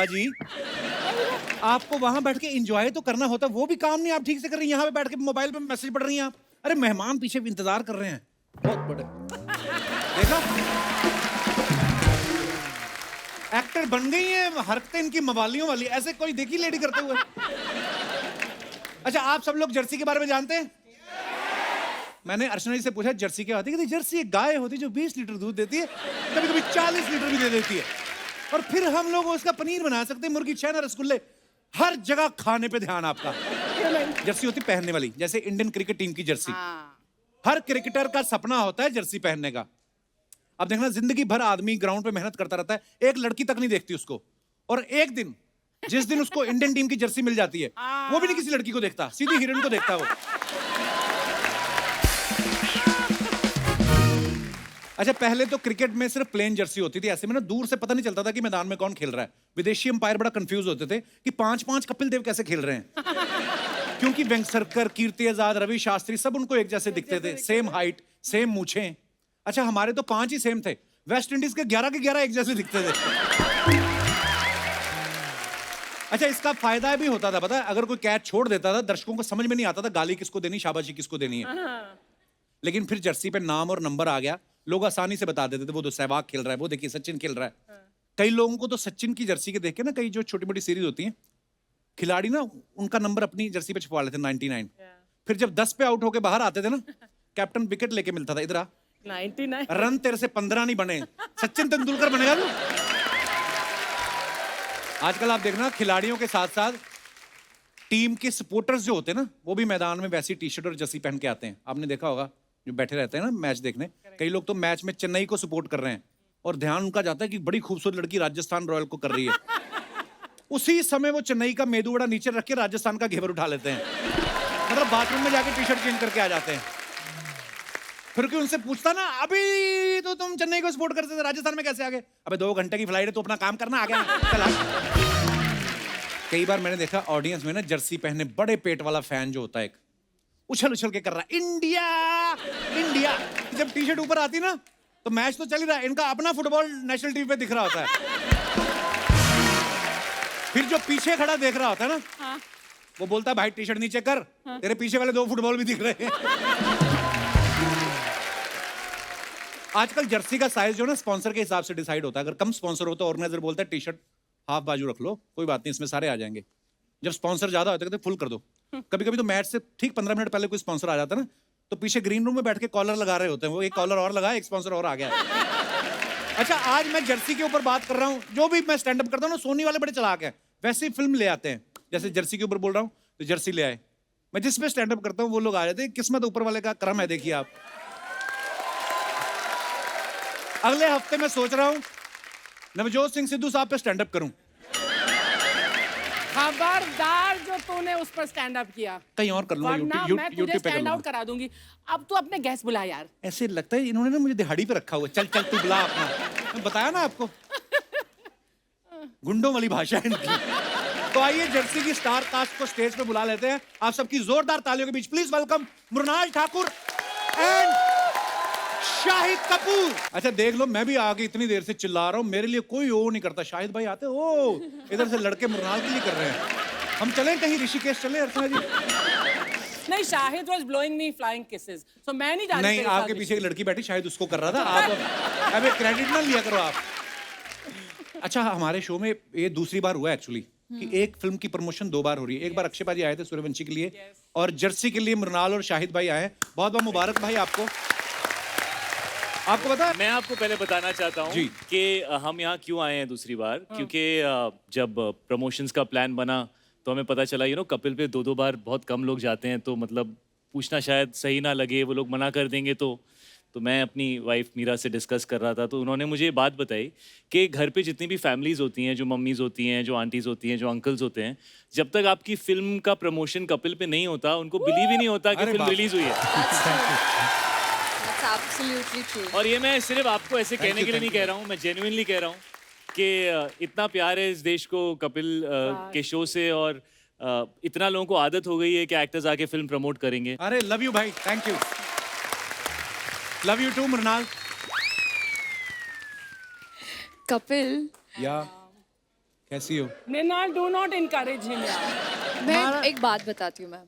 जी, आपको वहां बैठ के एंजॉय तो करना होता है, वो भी काम नहीं आप ठीक से कर रही हैं। यहाँ पे बैठ के मोबाइल पे मैसेज पढ़ रही हैं आप। अरे मेहमान पीछे इंतजार कर रहे हैं, बहुत बड़े। देखा, एक्टर बन गई है, हरकतें इनकी मवालियों वाली, ऐसे कोई देखी लेडी करते हुए। अच्छा, आप सब लोग जर्सी के बारे में जानते हैं? मैंने अर्चना जी से पूछा जर्सी क्या होती है? जर्सी एक गाय होती है जो 20 लीटर दूध देती है, कभी कभी 40 लीटर भी दे देती है, और फिर हम लोग उसका पनीर बना सकते हैं, मुर्गी, छेना, रसगुल्ले, हर जगह खाने पे ध्यान आपका। जर्सी होती पहनने वाली, जैसे इंडियन क्रिकेट टीम की जर्सी। हर क्रिकेटर का सपना होता है जर्सी पहनने का। अब देखना, जिंदगी भर आदमी ग्राउंड पे मेहनत करता रहता है, एक लड़की तक नहीं देखती उसको, और एक दिन, जिस दिन उसको इंडियन टीम की जर्सी मिल जाती है, वो भी नहीं किसी लड़की को देखता, सीधी हीरोइन को देखता है वो। अच्छा, पहले तो क्रिकेट में सिर्फ प्लेन जर्सी होती थी, ऐसे में ना दूर से पता नहीं चलता था कि मैदान में कौन खेल रहा है। विदेशी अंपायर बड़ा कंफ्यूज होते थे कि 5-5 कपिल देव कैसे खेल रहे हैं, क्योंकि वेंकसरकर, कीर्ति आजाद, रवि शास्त्री सब उनको एक जैसे दिखते थे, सेम हाइट, सेम मूछें। अच्छा, हमारे तो 5 ही सेम थे, वेस्ट इंडीज के 11 एक जैसे दिखते थे। अच्छा, इसका फायदा भी होता था, पता है, अगर कोई कैच छोड़ देता था, दर्शकों को समझ में नहीं आता था गाली किसको देनी, शाबाशी किसको देनी है। लेकिन फिर जर्सी पे नाम और नंबर आ गया, लोग आसानी से बता देते थे, वो तो सहवाग खेल रहा है, वो देखिए सचिन खेल रहा है। कई लोगों को तो सचिन की जर्सी के देख के ना, कई जो छोटी मोटी सीरीज होती हैं, खिलाड़ी ना उनका नंबर अपनी जर्सी पे छपवा लेते 99। फिर जब 10 पे आउट होके बाहर आते थे ना, कैप्टन विकेट लेके मिलता था, इधर आ, 99 रन तेरे से 15 नहीं बने, सचिन तेंदुलकर बनेगा तू। आजकल आप देखना, खिलाड़ियों के साथ साथ टीम के सपोर्टर्स जो होते हैं ना, वो भी मैदान में वैसी टी शर्ट और जर्सी पहन के आते हैं। आपने देखा होगा, जो बैठे रहते हैं ना मैच देखने, कई लोग तो मैच में चेन्नई को सपोर्ट कर रहे हैं, और ध्यान उनका जाता है कि बड़ी खूबसूरत लड़की राजस्थान रॉयल को कर रही है। उसी समय वो चेन्नई का मेदू वड़ा नीचे रख के राजस्थान का घेवर उठा लेते हैं, मतलब बाथरूम में जाके टी शर्ट चेंज करके आ जाते हैं। फिर कोई उनसे पूछता ना, अभी तो तुम चेन्नई को सपोर्ट करते थे, राजस्थान में कैसे आ गए? अबे 2 घंटे की फ्लाइट है, तो अपना काम करना, आ गया चल। कई बार मैंने देखा ऑडियंस में ना, जर्सी पहने बड़े पेट वाला फैन जो होता है, एक उछल उछल के कर रहा है, इंडिया इंडिया। जब टी शर्ट ऊपर आती ना, तो मैच तो चल ही रहा है, इनका अपना फुटबॉल नेशनल टीवी पे दिख रहा होता है। फिर जो पीछे खड़ा देख रहा होता है ना, वो बोलता है, भाई टी शर्ट नीचे कर, तेरे पीछे वाले 2 फुटबॉल भी दिख रहे हैं। आजकल जर्सी का साइज जो ना स्पॉन्सर के हिसाब से डिसाइड होता है। अगर कम स्पॉन्सर हो तो ऑर्गेनाइजर बोलता है टी शर्ट हाफ बाजू रख लो, कोई बात नहीं, इसमें सारे आ जाएंगे। जब स्पॉन्सर ज्यादा होता है कहते फुल कर दो। कभी कभी तो मैच से ठीक 15 मिनट पहले कोई स्पॉन्सर आ जाता है ना, तो पीछे ग्रीन रूम में बैठ के कॉलर लगा रहे होते हैं, वो एक कॉलर और लगा, एक स्पॉन्सर और आ गया। अच्छा, आज मैं जर्सी के ऊपर बात कर रहा हूँ। जो भी मैं स्टैंड अप करता हूँ ना, सोनी वाले बड़े चलाक हैं, वैसे ही फिल्म ले आते हैं। जैसे जर्सी के ऊपर बोल रहा हूँ तो जर्सी ले आए, मैं जिसमें स्टैंड अप करता हूँ वो लोग आ जाते हैं। किस्मत ऊपर वाले का करम है, देखिए आप। अगले हफ्ते मैं सोच रहा हूं नवजोत सिंह सिद्धू साहब पे स्टैंड अप करूं। खबरदार जो तूने उस पर स्टैंड अप किया, कहीं और कर लूंगा, वरना मैं तुझे यूट्यूब पे कर स्टैंड आउट लूंगा। करा दूंगी। अब तू अपने गेस्ट बुला यार। ऐसे लगता है इन्होंने ना मुझे दिहाड़ी पे रखा हुआ है। चल चल तू बुला अपना, मैं बताया ना आपको, गुंडों वाली भाषा है इनकी। तो आइए जर्सी की स्टार कास्ट को स्टेज पे बुला लेते हैं। आप सबकी जोरदार तालियों के बीच please welcome Mrunal Thakur and Shahid Kapoor. अच्छा देख लो, मैं भी आगे इतनी देर से चिल्ला रहा हूँ, मेरे लिए कोई ओ नहीं करता। शाहिद भाई आते, ओ इधर से लड़के मृणाल के लिए कर रहे हैं। हम चलें कहीं, ऋषिकेश चलें अर्चना जी? नहीं, Shahid was blowing me flying kisses, so मैं नहीं जा रही। नहीं, आपके पीछे एक लड़की बैठी, शायद उसको कर रहा था। आप अब क्रेडिट ना लिया करो आप। अच्छा, हमारे शो में ये दूसरी बार हुआ एक्चुअली कि एक फिल्म की प्रमोशन 2 बार हो रही है। एक बार अक्षय भाई आए थे सूर्यवंशी के लिए, और जर्सी के लिए मृणाल और शाहिद भाई आए। बहुत बहुत मुबारक भाई आपको। आपको पता है, मैं आपको पहले बताना चाहता हूँ कि हम यहाँ क्यों आए हैं दूसरी बार, क्योंकि जब प्रमोशंस का प्लान बना तो हमें पता चला कपिल पे 2-2 बार बहुत कम लोग जाते हैं, तो मतलब पूछना शायद सही ना लगे, वो लोग मना कर देंगे। तो मैं अपनी वाइफ मीरा से डिस्कस कर रहा था, तो उन्होंने मुझे ये बात बताई कि घर पे जितनी भी फैमिलीज होती हैं, जो मम्मीज़ होती हैं, जो आंटीज़ होती हैं, जो अंकल्स होते हैं, जब तक आपकी फिल्म का प्रमोशन कपिल पे नहीं होता, उनको बिलीव ही नहीं होता कि फिल्म रिलीज हुई है। Absolutely true. और ये मैं सिर्फ आपको ऐसे कहने के लिए नहीं कह रहा हूँ, मैं जेन्युइनली कह रहा हूँ कि इतना प्यार है इस देश को कपिल के शो से, और इतना लोगों को आदत हो गई है कि एक्टर्स आके फिल्म प्रमोट करेंगे। अरे लव यू भाई, thank you, love you too Mrunal. Kapil, या कैसी हो? Mrinal, do not encourage him, यार. मैं एक बात बताती हूँ मैम.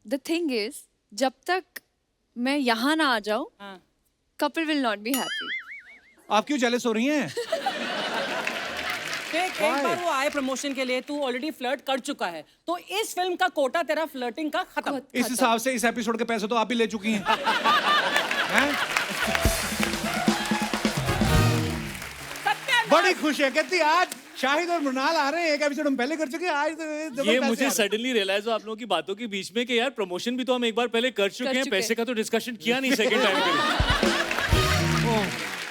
The thing is, जब तक मैं यहाँ ना आ जाऊँ, हाँ. couple will not be happy. आप क्यों जेलस हो रही हैं? एक बार वो आए प्रमोशन के लिए, तू ऑलरेडी फ्लर्ट कर चुका है, तो इस फिल्म का कोटा तेरा फ्लर्टिंग का खत्म. इस हिसाब से इस एपिसोड के पैसे तो आप ही ले चुकी हैं. हैं? बड़ी खुश है, कहती आज शाहिद और मृणाल आ रहे हैं, एक एपिसोड हम पहले कर चुके हैं, आज तो ये पैसे आ मुझे रहे हैं। सडनली रियलाइज हुआ आप लोगों की बातों के बीच में कि यार प्रमोशन भी तो हम एक बार पहले कर चुके हैं, पैसे का तो डिस्कशन किया नहीं सेकंड टाइम के लिए.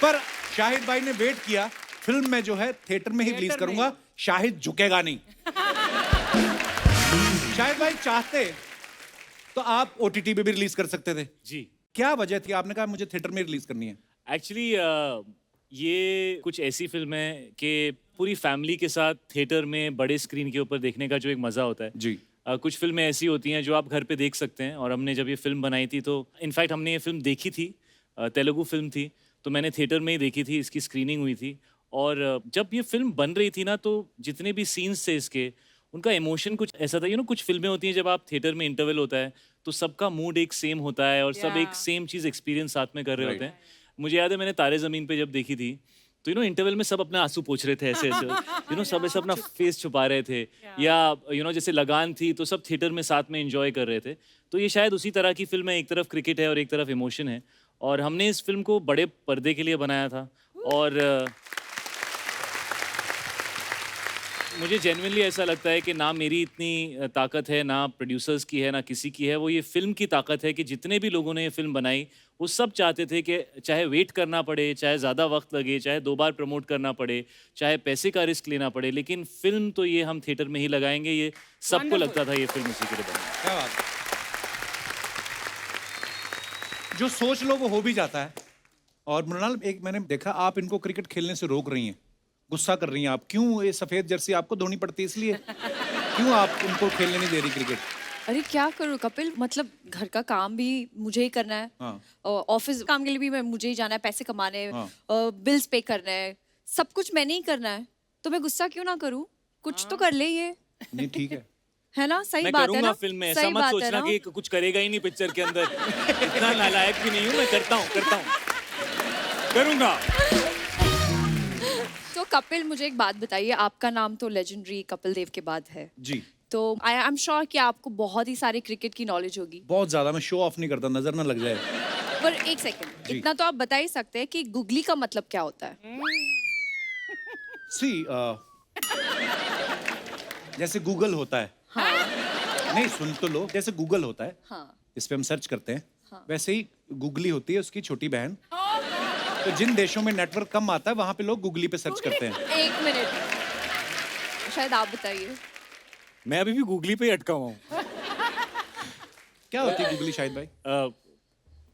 पर शाहिद भाई ने वेट किया, फिल्म में जो है थिएटर में ही रिलीज थिएटर में। करूंगा, शाहिद झुकेगा नहीं. शाहिद भाई चाहते तो आप ओटीटी पे भी रिलीज कर सकते थे. जी. क्या वजह थी, आपने कहा मुझे थिएटर में रिलीज करनी है? एक्चुअली ये कुछ ऐसी फिल्म है कि पूरी फैमिली के साथ थिएटर में बड़े स्क्रीन के ऊपर देखने का जो एक मज़ा होता है. जी. कुछ फिल्में ऐसी होती हैं जो आप घर पे देख सकते हैं, और हमने जब ये फिल्म बनाई थी तो इनफैक्ट हमने ये फिल्म देखी थी, तेलुगु फिल्म थी, तो मैंने थिएटर में ही देखी थी, इसकी स्क्रीनिंग हुई थी. और जब ये फिल्म बन रही थी ना, तो जितने भी सीन्स थे इसके, उनका इमोशन कुछ ऐसा था. कुछ फिल्में होती हैं जब आप थिएटर में इंटरवल होता है तो सबका मूड एक सेम होता है और सब एक सेम चीज़ एक्सपीरियंस साथ में कर रहे होते हैं. मुझे याद है मैंने तारे ज़मीन पे जब देखी थी तो इंटरवल में सब अपने आंसू पोंछ रहे थे ऐसे ऐसे सब ऐसे अपना फेस छुपा रहे थे, या जैसे लगान थी तो सब थिएटर में साथ में एंजॉय कर रहे थे. तो ये शायद उसी तरह की फिल्म है, एक तरफ क्रिकेट है और एक तरफ इमोशन है, और हमने इस फिल्म को बड़े पर्दे के लिए बनाया था. और मुझे जेन्युइनली ऐसा लगता है कि ना मेरी इतनी ताकत है, ना प्रोड्यूसर्स की है, ना किसी की है. वो ये फिल्म की ताकत है कि जितने भी लोगों ने ये फिल्म बनाई वो सब चाहते थे कि चाहे वेट करना पड़े, चाहे ज़्यादा वक्त लगे, चाहे 2 बार प्रमोट करना पड़े, चाहे पैसे का रिस्क लेना पड़े, लेकिन फिल्म तो ये हम थिएटर में ही लगाएंगे. ये सबको लगता था ये फिल्म उसी के लिए बनी. क्या बात है? जो सोच लो वो हो भी जाता है. और मृणाल, एक मैंने देखा आप इनको क्रिकेट खेलने से रोक रही हैं, गुस्सा कर रही हैं आप. क्यों? ये सफेद जर्सी आपको धोनी पड़ती है इसलिए? क्यों आप उनको खेलने नहीं दे रही क्रिकेट? अरे क्या करूँ कपिल, मतलब घर का काम भी मुझे ही करना है, हाँ. और ऑफिस काम के लिए भी मुझे ही जाना है, पैसे कमाने, हाँ. बिल्स पे करना है, सब कुछ मैंने ही करना है. तो मैं गुस्सा क्यों ना करूँ? कुछ तो कर ले ये, नहीं ठीक है ना? सही मैं बात है करूंगा ना? फिल्म में, ऐसा सही मत बात है सोचना ना? कि कुछ करेगा ही नहीं पिक्चर के अंदर. इतना नालायक भी नहीं हूँ मैं, करता हूँ करूंगा. तो कपिल, मुझे एक बात बताइए, आपका नाम तो लेजेंडरी कपिल देव के बाद है, जी. तो आई एम श्योर कि आपको बहुत ही सारे क्रिकेट की नॉलेज होगी. बहुत ज्यादा. मैं शो ऑफ नहीं करता, नजर ना लग जाए. पर एक सेकंड, जी. इतना तो आप बता ही सकते हैं कि गुगली का मतलब क्या होता है? सी जैसे गूगल होता है. हाँ. नहीं, सुन तो लो. जैसे गूगल होता है, हाँ. इस पे हम सर्च करते हैं, हाँ. वैसे ही गूगली होती है उसकी छोटी बहन. तो जिन देशों में नेटवर्क कम आता है वहां पे लोग गूगली पे सर्च करते हैं. एक मिनट, शायद आप बताइए. मैं अभी भी गूगली पे ही अटका हुआ हूँ. क्या होती है गूगली शाहिद भाई?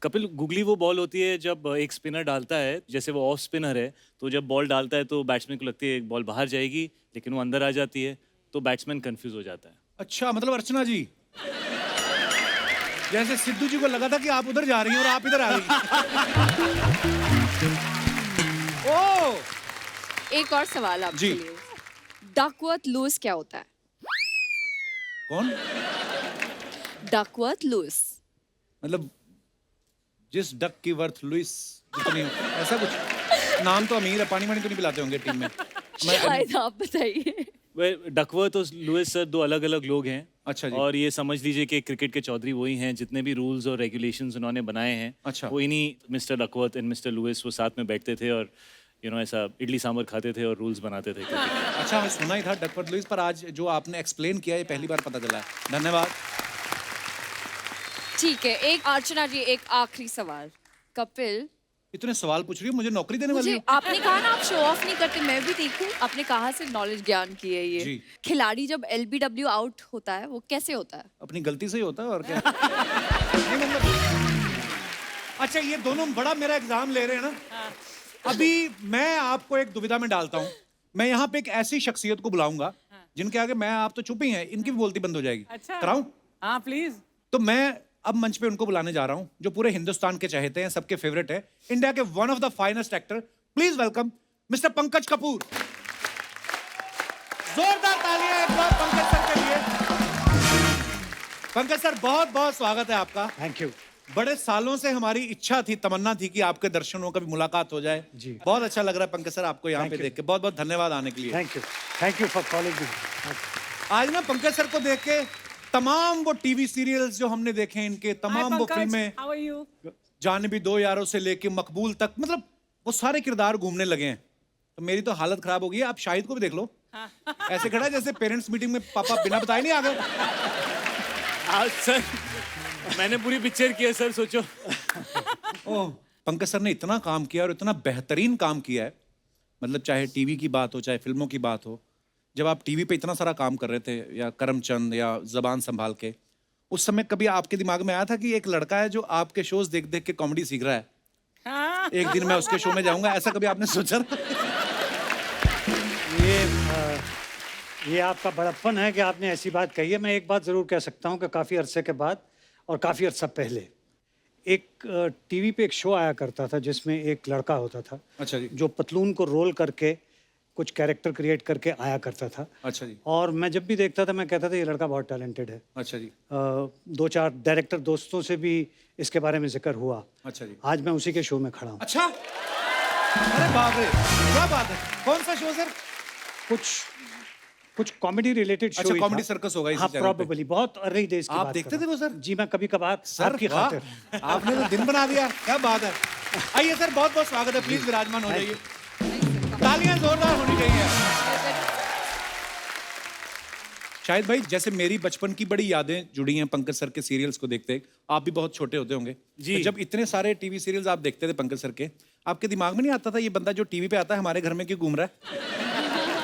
कपिल, गूगली वो बॉल होती है जब एक स्पिनर डालता है, जैसे वो ऑफ स्पिनर है, तो जब बॉल डालता है तो बैट्समैन को लगती है बॉल बाहर जाएगी, लेकिन वो अंदर आ जाती है, तो बैट्समैन कंफ्यूज हो जाता है. अच्छा, मतलब अर्चना जी, जैसे सिद्धू जी को लगा था कि आप उधर जा रही हैं और आप इधर आ रही हैं. ओह, एक और सवाल आपके जी. लिए, डकवर्थ लुइस क्या होता है? कौन? Duckworth Louis. मतलब जिस डक की वर्थ लुइस जितनी हो, ऐसा कुछ? नाम तो अमीर है, पानी वानी तो नहीं पिलाते होंगे टीम में? शायद आप बताइए. डकवर्थ और लुइस सर 2 अलग-अलग लोग हैं. अच्छा जी. और ये समझ लीजिए कि क्रिकेट के चौधरी वही हैं, जितने भी रूल्स और रेगुलेशंस उन्होंने बनाए हैं. अच्छा. वो इन्हीं mister Duckworth and mister Lewis वो साथ में बैठते थे और ऐसा इडली सांभर खाते थे और रूल्स बनाते थे cricket के. अच्छा, मैं सुना ही था डकवर्थ लुइस, पर आज जो आपने एक्सप्लेन किया ये पहली बार पता चला है. धन्यवाद. ठीक है, एक अर्चना जी, एक आखिरी सवाल. कपिल, इतने सवाल पूछ रही हो, मुझे नौकरी देने वाली मुझे हो? आपने कहा ना आप शो ऑफ नहीं करते, मैं भी देखूं आपने कहाँ से नॉलेज ज्ञान की है ये. जी. खिलाड़ी जब LBW आउट होता है वो कैसे होता है? अपनी गलती से ही होता है और क्या. नहीं मतलब, अच्छा ये दोनों बड़ा मेरा एग्जाम ले रहे हैं ना. अभी मैं आपको एक दुविधा में डालता हूँ. मैं यहाँ पे एक ऐसी शख्सियत को बुलाऊंगा जिनके आगे मैं आप तो चुप ही हैं, इनकी भी बोलती बंद हो जाएगी. अच्छा. कराऊं? हाँ प्लीज. तो मैं अब मंच पे उनको बुलाने जा रहा हूं जो पूरे हिंदुस्तान के चहेते हैं, सबके फेवरेट है, इंडिया के one of the finest actor. Please welcome mister Pankaj Kapoor. जोरदार तालियां एक बार पंकज सर के लिए। पंकज सर बहुत बहुत स्वागत है आपका। Thank you. बड़े सालों से हमारी इच्छा थी, तमन्ना थी कि आपके दर्शनों का भी मुलाकात हो जाए। जी। बहुत अच्छा लग रहा है पंकज सर आपको यहाँ पे देख के। बहुत बहुत धन्यवाद आने के लिए। Thank you for calling me. आज ना पंकज सर को देख के तमाम वो टीवी सीरियल्स जो हमने देखे, इनके तमाम वो फिल्में, हाउ आर यू? जाने भी दो यारों से लेके मकबूल तक, मतलब वो सारे किरदार घूमने लगे हैं। तो मेरी तो हालत खराब हो गई है। आप शाहिद को भी देख लो, ऐसे खड़ा है जैसे पेरेंट्स मीटिंग में पापा बिना बताए नहीं आ गए। आज सर मैंने पूरी पिक्चर की है सर, सोचो। ओह, पंकज सर ने इतना काम किया और इतना बेहतरीन काम किया है, मतलब चाहे टीवी की बात हो चाहे फिल्मों की बात हो। जब आप टीवी पे इतना सारा काम कर रहे थे, या करमचंद या जबान संभाल के, उस समय कभी आपके दिमाग में आया था कि एक लड़का है जो आपके शोज देख देख के कॉमेडी सीख रहा है, हाँ। एक दिन मैं उसके शो में जाऊंगा, ऐसा कभी आपने सोचा था? ये आपका बड़प्पन है कि आपने ऐसी बात कही है। मैं एक बात ज़रूर कह सकता हूँ कि काफ़ी अरसे के बाद और काफ़ी अर्सा पहले एक टीवी पे एक शो आया करता था जिसमें एक लड़का होता था। अच्छा जी। जो पतलून को रोल करके कुछ कैरेक्टर क्रिएट करके आया करता था। अच्छा जी। और मैं जब भी देखता था मैं कहता था ये लड़का बहुत टैलेंटेड है। अच्छा जी। दो चार डायरेक्टर दोस्तों से भी इसके बारे में जिक्र हुआ। अच्छा जी। आज मैं उसी के शो में खड़ा हूँ। अच्छा, अरे बाप रे, क्या बात है। कौन सा शो सर? कुछ कॉमेडी रिलेटेड शो। अच्छा, कॉमेडी सर्कस होगा इसी हाँ, चैनल पे। प्रोबेबली बहुत अर्ली डेज की आप बात देखते कर थे रहा वो हूँ। सर? जी, मैं कभी कभार सर आपकी वाह, खातिर। आपने तो दिन बना दिया, क्या बात है। आइए सर, बहुत बहुत स्वागत है, प्लीज विराजमान हो जाइए। तालियां जोरदार होनी चाहिए। शाहिद भाई, जैसे मेरी बचपन की बड़ी यादें जुड़ी हैं पंकज सर के सीरियल्स को देखते, आप भी बहुत छोटे होते होंगे जी। तो जब इतने सारे टीवी सीरियल्स आप देखते थे पंकज सर के, आपके दिमाग में नहीं आता था ये बंदा जो टीवी पे आता है हमारे घर में क्यों घूम रहा है?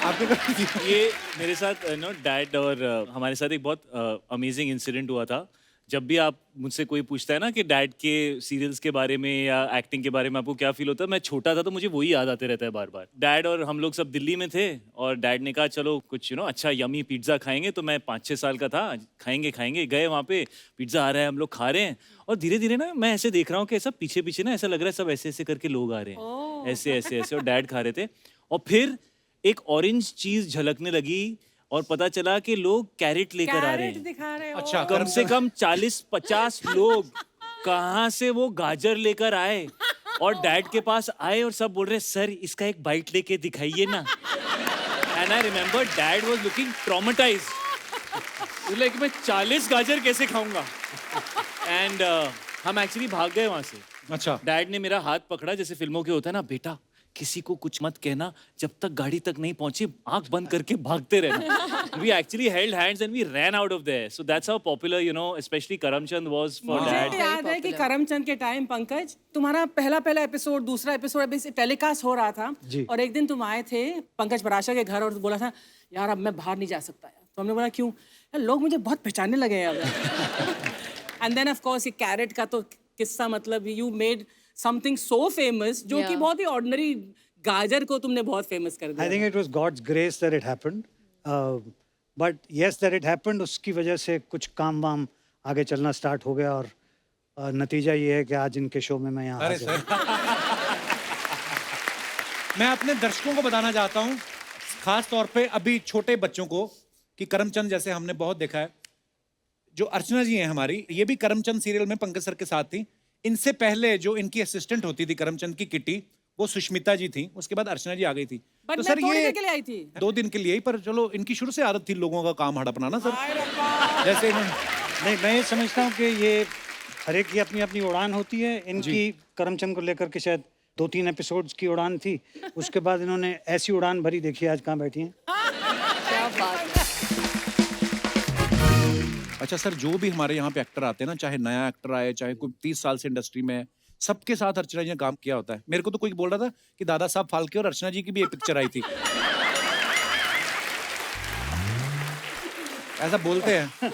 आपके घर ये मेरे साथ नो डैड और हमारे साथ एक बहुत अमेजिंग इंसिडेंट हुआ था। जब भी आप मुझसे कोई पूछता है ना कि डैड के सीरियल्स के बारे में या एक्टिंग के बारे में आपको क्या फील होता है, मैं छोटा था तो मुझे वही याद आते रहता है बार बार। डैड और हम लोग सब दिल्ली में थे और डैड ने कहा चलो कुछ अच्छा यमी पिज्ज़ा खाएंगे। तो मैं 5-6 साल का था, खाएंगे गए वहाँ पे, पिज्ज़ा आ रहा है, हम लोग खा रहे हैं और धीरे धीरे ना मैं ऐसे देख रहा हूँ कि सब पीछे पीछे ना ऐसा लग रहा है सब ऐसे ऐसे करके लोग आ रहे हैं, ऐसे ऐसे ऐसे, और डैड खा रहे थे। और फिर एक ऑरेंज चीज झलकने लगी और पता चला कि लोग कैरेट लेकर आ रहे कैरेट हैं। दिखा रहे हो। अच्छा, कम से कम 40-50 लोग कहाँ से वो गाजर लेकर आए और डैड के पास आए और सब बोल रहे सर इसका एक बाइट लेके दिखाइए ना। And I remember dad was looking traumatised, like मैं 40 गाजर कैसे खाऊंगा। एंड हम एक्चुअली भाग गए वहां से। अच्छा, डैड ने मेरा हाथ पकड़ा जैसे फिल्मों के होता है ना, बेटा किसी को कुछ मत कहना जब तक गाड़ी तक नहीं पहुंची, आंख बंद करके भागते रहना। We actually held hands and we ran out of there. So that's how popular, especially Karamchand was for मुझे dad. याद है कि करमचंद के टाइम पंकज तुम्हारा पहला एपिसोड, दूसरा एपिसोड अभी टेलीकास्ट हो रहा था जी। और एक दिन तुम आए थे पंकज पराशर के घर और बोला था यार अब मैं बाहर नहीं जा सकता यार। तो हमने बोला क्यों? यार लोग मुझे बहुत पहचानने लगे हैं अब। एंड देन ऑफ कोर्स ये कैरेट का तो किस्सा, मतलब you made something so famous जो कि बहुत ही ऑर्डिनरी गाजर को तुमने बहुत फेमस कर दिया। I think it was God's grace that it happened. But yes, that it happened. उसकी वजह से कुछ काम वाम आगे चलना स्टार्ट हो गया और नतीजा ये है कि आज इनके शो में मैं यहाँ अरे हाजिर हूँ। सर, मैं अपने दर्शकों को बताना चाहता हूँ, खास तौर पे अभी छोटे बच्चों को, कि करमचंद जैसे हमने बहुत देखा है। जो अर्चना जी हैं हमारी, ये भी करमचंद सीरियल में पंकज सर के साथ थी। इनसे पहले जो इनकी असिस्टेंट होती थी करमचंद की किट्टी, वो सुष्मिता जी थी। उसके बाद अर्चना जी आ गई थी। बट तो मैं सर थोड़ी ये देर के लिए आई थी। 2 दिन के लिए ही, पर चलो इनकी शुरू से आदत थी लोगों का काम हड़पना ना सर। जैसे इन्होंने नहीं, मैं ये समझता हूँ कि ये हर एक की अपनी अपनी उड़ान होती है। इनकी करमचंद को लेकर के शायद 2-3 एपिसोड्स की उड़ान थी। उसके बाद इन्होंने ऐसी उड़ान भरी, देखिए आज कहाँ बैठी हैं। क्या बात है। अच्छा सर, जो भी हमारे यहाँ पे एक्टर आते हैं ना, चाहे नया एक्टर आए, चाहे कोई 30 साल से इंडस्ट्री में है, सबके साथ अर्चना जी ने काम किया होता है। मेरे को तो कोई बोल रहा था कि दादा साहब फाल्के और अर्चना जी की भी एक पिक्चर आई थी। ऐसा बोलते हैं,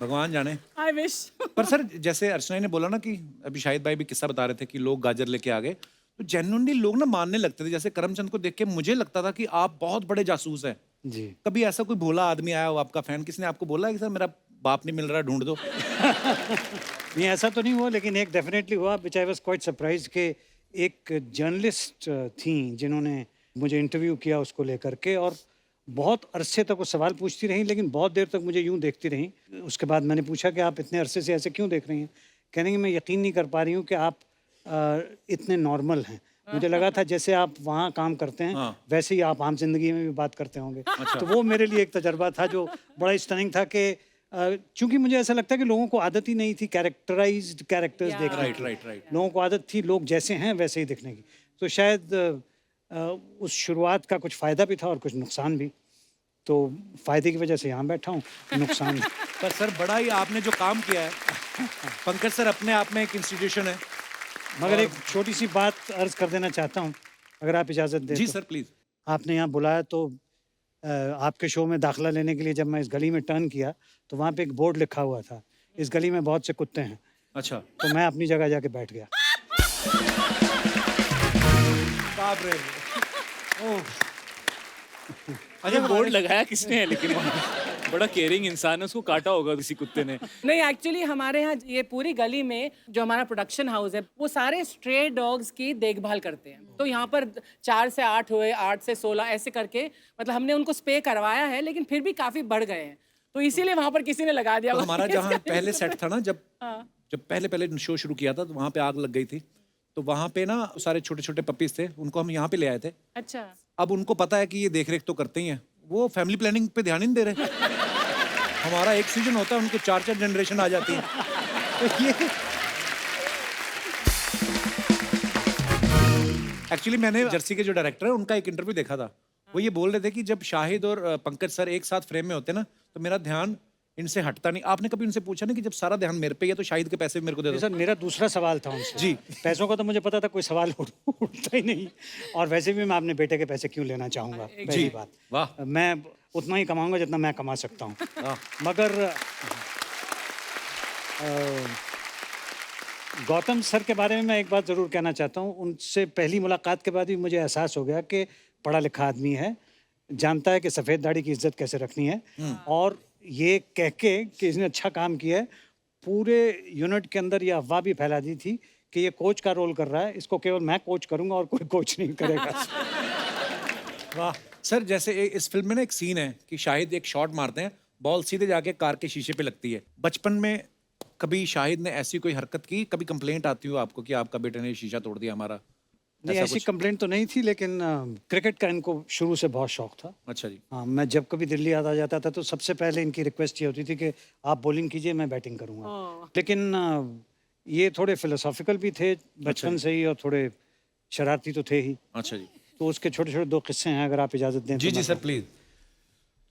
भगवान जाने। I wish. पर सर, जैसे अर्चना जी ने बोला ना कि अभी शाहिद भाई भी किस्सा बता रहे थे कि लोग गाजर लेके आ गए, तो जेन्युइनली लोग ना मानने लगते थे। जैसे करमचंद को देख के मुझे लगता था कि आप बहुत बड़े जासूस हैं। जी। कभी ऐसा कोई भोला आदमी आया हो आपका फैन, किसने आपको बोला है कि सर मेरा बाप नहीं मिल रहा, ढूंढ दो? नहीं, ऐसा तो नहीं हुआ, लेकिन एक डेफिनेटली हुआ विच आई वाज क्वाइट सरप्राइज कि एक जर्नलिस्ट थी जिन्होंने मुझे इंटरव्यू किया उसको लेकर के, और बहुत अरसे तक वो सवाल पूछती रहीं, लेकिन बहुत देर तक मुझे यूँ देखती रहीं। उसके बाद मैंने पूछा कि आप इतने अरसे से ऐसे क्यों देख रही हैं? कहने कि मैं यकीन नहीं कर पा रही हूँ कि आप इतने नॉर्मल हैं। मुझे लगा था जैसे आप वहाँ काम करते हैं, हाँ। वैसे ही आप आम ज़िंदगी में भी बात करते होंगे। तो वो मेरे लिए एक तजुर्बा था जो बड़ा स्टनिंग था कि चूँकि मुझे ऐसा लगता है कि लोगों को आदत ही नहीं थी कैरेक्टराइज़्ड कैरेक्टर्स देखने राइट की। Right right. लोगों को आदत थी लोग जैसे हैं वैसे ही दिखने की। तो शायद उस शुरुआत का कुछ फ़ायदा भी था और कुछ नुकसान भी। तो फ़ायदे की वजह से यहाँ बैठा हूँ, नुकसान पर सर बड़ा ही आपने जो काम किया है, पंकज सर अपने आप में एक इंस्टीट्यूशन है। मगर एक छोटी सी बात अर्ज कर देना चाहता हूँ, अगर आप इजाज़त दें जी तो। Sir please. आपने यहाँ बुलाया तो आपके शो में दाखिला लेने के लिए जब मैं इस गली में टर्न किया तो वहाँ पे एक बोर्ड लिखा हुआ था, इस गली में बहुत से कुत्ते हैं। अच्छा। तो मैं अपनी जगह जाके बैठ गया। बाप रे। अच्छा बोर्ड लगाया किसने है लेकिन वहाँ? बड़ा केयरिंग इंसान है, उसको काटा होगा किसी कुत्ते ने। नहीं एक्चुअली हमारे यहाँ ये पूरी गली में जो हमारा प्रोडक्शन हाउस है वो सारे स्ट्रे डॉग्स की देखभाल करते हैं। तो यहाँ पर 4 से 8 हुए, 8 से 16 ऐसे करके, मतलब हमने उनको स्प्रे करवाया है लेकिन फिर भी काफी बढ़ गए हैं, तो इसीलिए वहाँ पर किसी ने लगा दिया। तो होगा। हमारा जहाँ पहले सेट था ना, जब हाँ। जब पहले शो शुरू किया था तो वहाँ पे आग लग गई थी। तो वहाँ पे ना सारे छोटे छोटे पपीज थे, उनको हम यहाँ पे ले आए थे। अच्छा। अब उनको पता है कि ये देख रेख तो करते ही हैं, वो फैमिली प्लानिंग पे ध्यान ही नहीं दे रहे। हमारा एक सीजन होता है, उनको 4 जनरेशन आ जाती है। तो ये एक्चुअली मैंने जर्सी के जो डायरेक्टर है उनका एक इंटरव्यू देखा था। वो ये बोल रहे थे कि जब शाहिद और पंकज सर एक साथ फ्रेम में होते ना तो मेरा ध्यान इनसे हटता नहीं। आपने कभी उनसे पूछा नहीं कि जब सारा ध्यान मेरे पे ही है तो शाहिद के पैसे भी मेरे को दे दो? सर मेरा दूसरा सवाल था उनसे। जी। पैसों का तो मुझे पता था कोई सवाल उठता ही नहीं, और वैसे भी मैं अपने बेटे के पैसे क्यों लेना चाहूँगा, पहली बात। वाह। मैं उतना ही कमाऊंगा जितना मैं कमा सकता हूँ। मगर गौतम सर के बारे में मैं एक बात ज़रूर कहना चाहता हूँ। उनसे पहली मुलाकात के बाद ही मुझे एहसास हो गया कि पढ़ा लिखा आदमी है, जानता है कि सफ़ेद दाढ़ी की इज्जत कैसे रखनी है, और ये कह के कि इसने अच्छा काम किया है, पूरे यूनिट के अंदर ये अफवाह भी फैला दी थी कि ये कोच का रोल कर रहा है, इसको केवल मैं कोच करूँगा और कोई कोच नहीं करेगा। वाह सर, जैसे इस फिल्म में ना एक सीन है कि शाहिद एक शॉट मारते हैं, बॉल सीधे जाके कार के शीशे पे लगती है। बचपन में कभी शाहिद ने ऐसी कोई हरकत की, कभी कंप्लेंट आती हो आपको कि आपका बेटे ने शीशा तोड़ दिया हमारा? नहीं, ऐसा ऐसी कुछ? कंप्लेंट तो नहीं थी, लेकिन क्रिकेट का इनको शुरू से बहुत शौक था। अच्छा जी। हाँ, मैं जब कभी दिल्ली आता जाता था तो सबसे पहले इनकी रिक्वेस्ट ये होती थी कि आप बॉलिंग कीजिए, मैं बैटिंग करूँगा। लेकिन ये थोड़े फिलोसॉफिकल भी थे बचपन से ही, और थोड़े शरारती तो थे ही। अच्छा जी। तो उसके छोटे छोटे 2 किस्से हैं, अगर आप इजाज़त दें। जी तो जी मैं सर बताऊं। प्लीज।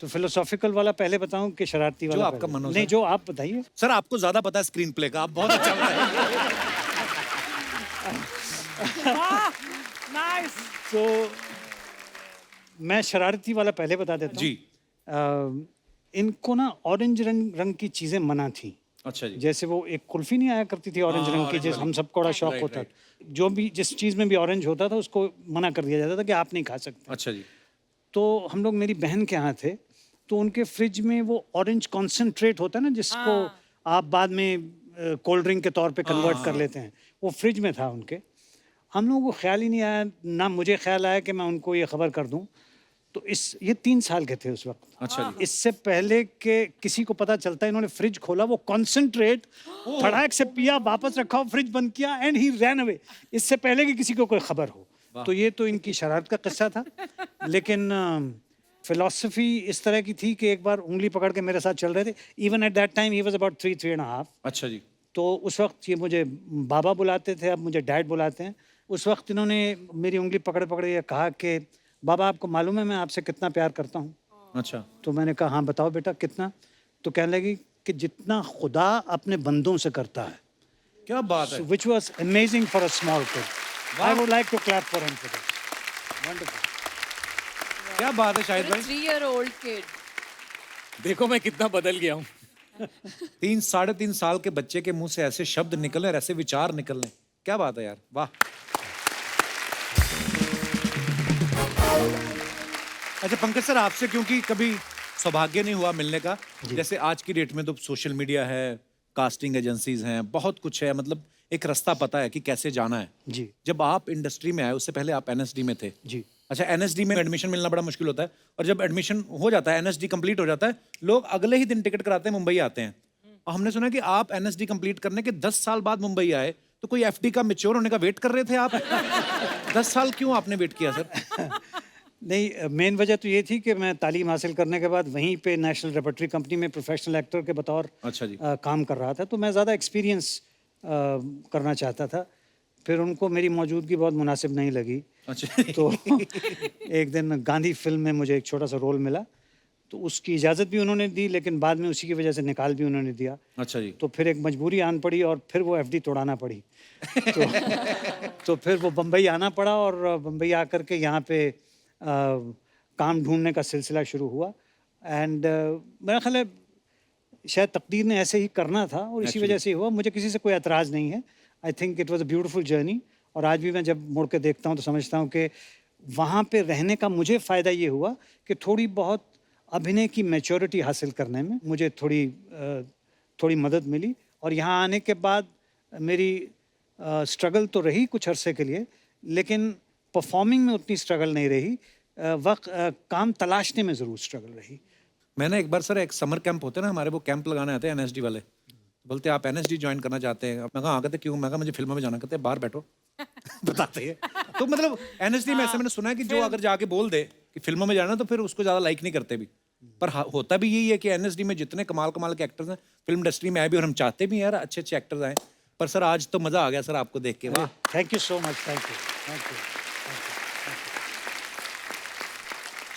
तो फिलोसॉफिकल वाला पहले बताऊं कि शरारती वाला आपका पहले? मन हो नहीं, सर। जो आप बताइए। सर आपको ज्यादा पता है स्क्रीन प्ले का, आप बहुत अच्छा बताएं। नाइस। तो मैं शरारती वाला पहले बता देता हूँ। जी। इनको ना ऑरेंज रंग की चीज़ें मना थी। अच्छा जी। जैसे वो एक कुल्फी नहीं आया करती थी ऑरेंज रंग की, जिस हम सबको बड़ा शौक होता था। जो भी जिस चीज़ में भी ऑरेंज होता था उसको मना कर दिया जाता था कि आप नहीं खा सकते। अच्छा जी। तो हम लोग मेरी बहन के यहाँ थे, तो उनके फ्रिज में वो ऑरेंज कॉन्सेंट्रेट होता है ना, जिसको आप बाद में कोल्ड ड्रिंक के तौर पे कन्वर्ट कर लेते हैं, वो फ्रिज में था उनके। हम लोगों को ख्याल ही नहीं आया, ना मुझे ख्याल आया कि मैं उनको ये खबर कर दूं। तो ये 3 साल के थे उस वक्त। अच्छा जी। इससे पहले के किसी को पता चलता, इन्होंने फ्रिज खोला, वो कॉन्सेंट्रेट फटाक से पिया, वापस रखा, फ्रिज बंद किया, एंड ही रैन अवे, इससे पहले कि किसी को कोई खबर हो। तो ये तो इनकी शरारत का किस्सा था। लेकिन फिलॉसफी इस तरह की थी कि एक बार उंगली पकड़ के मेरे साथ चल रहे थे। Even at that time he was about 3.5। अच्छा जी। तो उस वक्त ये मुझे बाबा बुलाते थे, अब मुझे डैड बुलाते हैं। उस वक्त इन्होंने मेरी उंगली पकड़े पकड़े ये कहा कि बाबा आपको मालूम है मैं आपसे कितना प्यार करता हूँ? अच्छा। तो मैंने कहा हाँ बताओ बेटा कितना? तो कहने लगी कि जितना खुदा अपने बंदों से करता है। क्या बात है। Which was amazing for a small kid. I would like to clap for him for this. Wonderful. क्या बात है शाहिद भाई। 3-year-old kid. देखो मैं कितना बदल गया हूँ। 3-3.5 साल के बच्चे के मुंह से ऐसे शब्द निकले और ऐसे विचार निकलने, क्या बात है यार, वाह। अच्छा पंकज सर, आपसे क्योंकि कभी सौभाग्य नहीं हुआ मिलने का, जैसे आज की डेट में तो सोशल मीडिया है, कास्टिंग एजेंसीज हैं, बहुत कुछ है, मतलब एक रास्ता पता है कि कैसे जाना है। जी जब आप इंडस्ट्री में आए, उससे पहले आप एनएसडी में थे, जी। अच्छा, एनएसडी में एडमिशन मिलना बड़ा मुश्किल होता है, और जब एडमिशन हो जाता है, एनएसडी कंप्लीट हो जाता है, लोग अगले ही दिन टिकट कराते हैं, मुंबई आते हैं। और हमने सुना कि आप एनएसडी कंप्लीट करने के 10 साल बाद मुंबई आए, तो कोई एफडी का मैच्योर होने का वेट कर रहे थे आप? 10 साल क्यों आपने वेट किया सर? नहीं, मेन वजह तो ये थी कि मैं तालीम हासिल करने के बाद वहीं पे नेशनल रेपर्टरी कंपनी में प्रोफेशनल एक्टर के बतौर अच्छा जी। काम कर रहा था, तो मैं ज़्यादा एक्सपीरियंस करना चाहता था। फिर उनको मेरी मौजूदगी बहुत मुनासिब नहीं लगी। अच्छा। तो एक दिन गांधी फिल्म में मुझे एक छोटा सा रोल मिला, तो उसकी इजाज़त भी उन्होंने दी, लेकिन बाद में उसी की वजह से निकाल भी उन्होंने दिया। अच्छा जी। तो फिर एक मजबूरी आन पड़ी और फिर वो एफडी तोड़ाना पड़ी। तो फिर वो बम्बई आना पड़ा, और बम्बई आकर के यहाँ पे काम ढूंढने का सिलसिला शुरू हुआ। एंड मेरा ख्याल है शायद तकदीर ने ऐसे ही करना था, और इसी वजह से हुआ। मुझे किसी से कोई एतराज़ नहीं है। I think it was a beautiful journey, और आज भी मैं जब मुड़ के देखता हूँ तो समझता हूँ कि वहाँ पे रहने का मुझे फ़ायदा ये हुआ कि थोड़ी बहुत अभिनय की मैच्योरिटी हासिल करने में मुझे थोड़ी मदद मिली। और यहाँ आने के बाद मेरी स्ट्रगल तो रही कुछ अरसे के लिए, लेकिन परफॉर्मिंग में उतनी स्ट्रगल नहीं रही। काम तलाशने में ज़रूर स्ट्रगल रही। मैंने एक बार सर, एक समर कैंप होते हैं ना हमारे, वो कैंप लगाने आते हैं एनएसडी वाले, बोलते हैं आप एनएसडी ज्वाइन करना चाहते हैं? मैं कहा हाँ। कहते क्यों? मैं कहा मुझे फिल्मों में जाना। कहते बाहर बैठो। बताते हैं। तो मतलब एनएसडी में ऐसा मैंने सुना है कि जो अगर जाके बोल दे कि फिल्मों में जाना, तो फिर उसको ज़्यादा लाइक नहीं करते भी। पर होता भी यही है कि एनएसडी में जितने कमाल कमाल के एक्टर्स हैं फिल्म इंडस्ट्री में आए भी, और हम चाहते भी हैं यार अच्छे अच्छे एक्टर्स आए। पर सर आज तो मज़ा आ गया सर आपको देख के। वाह, thank you so much. Thank you, thank you.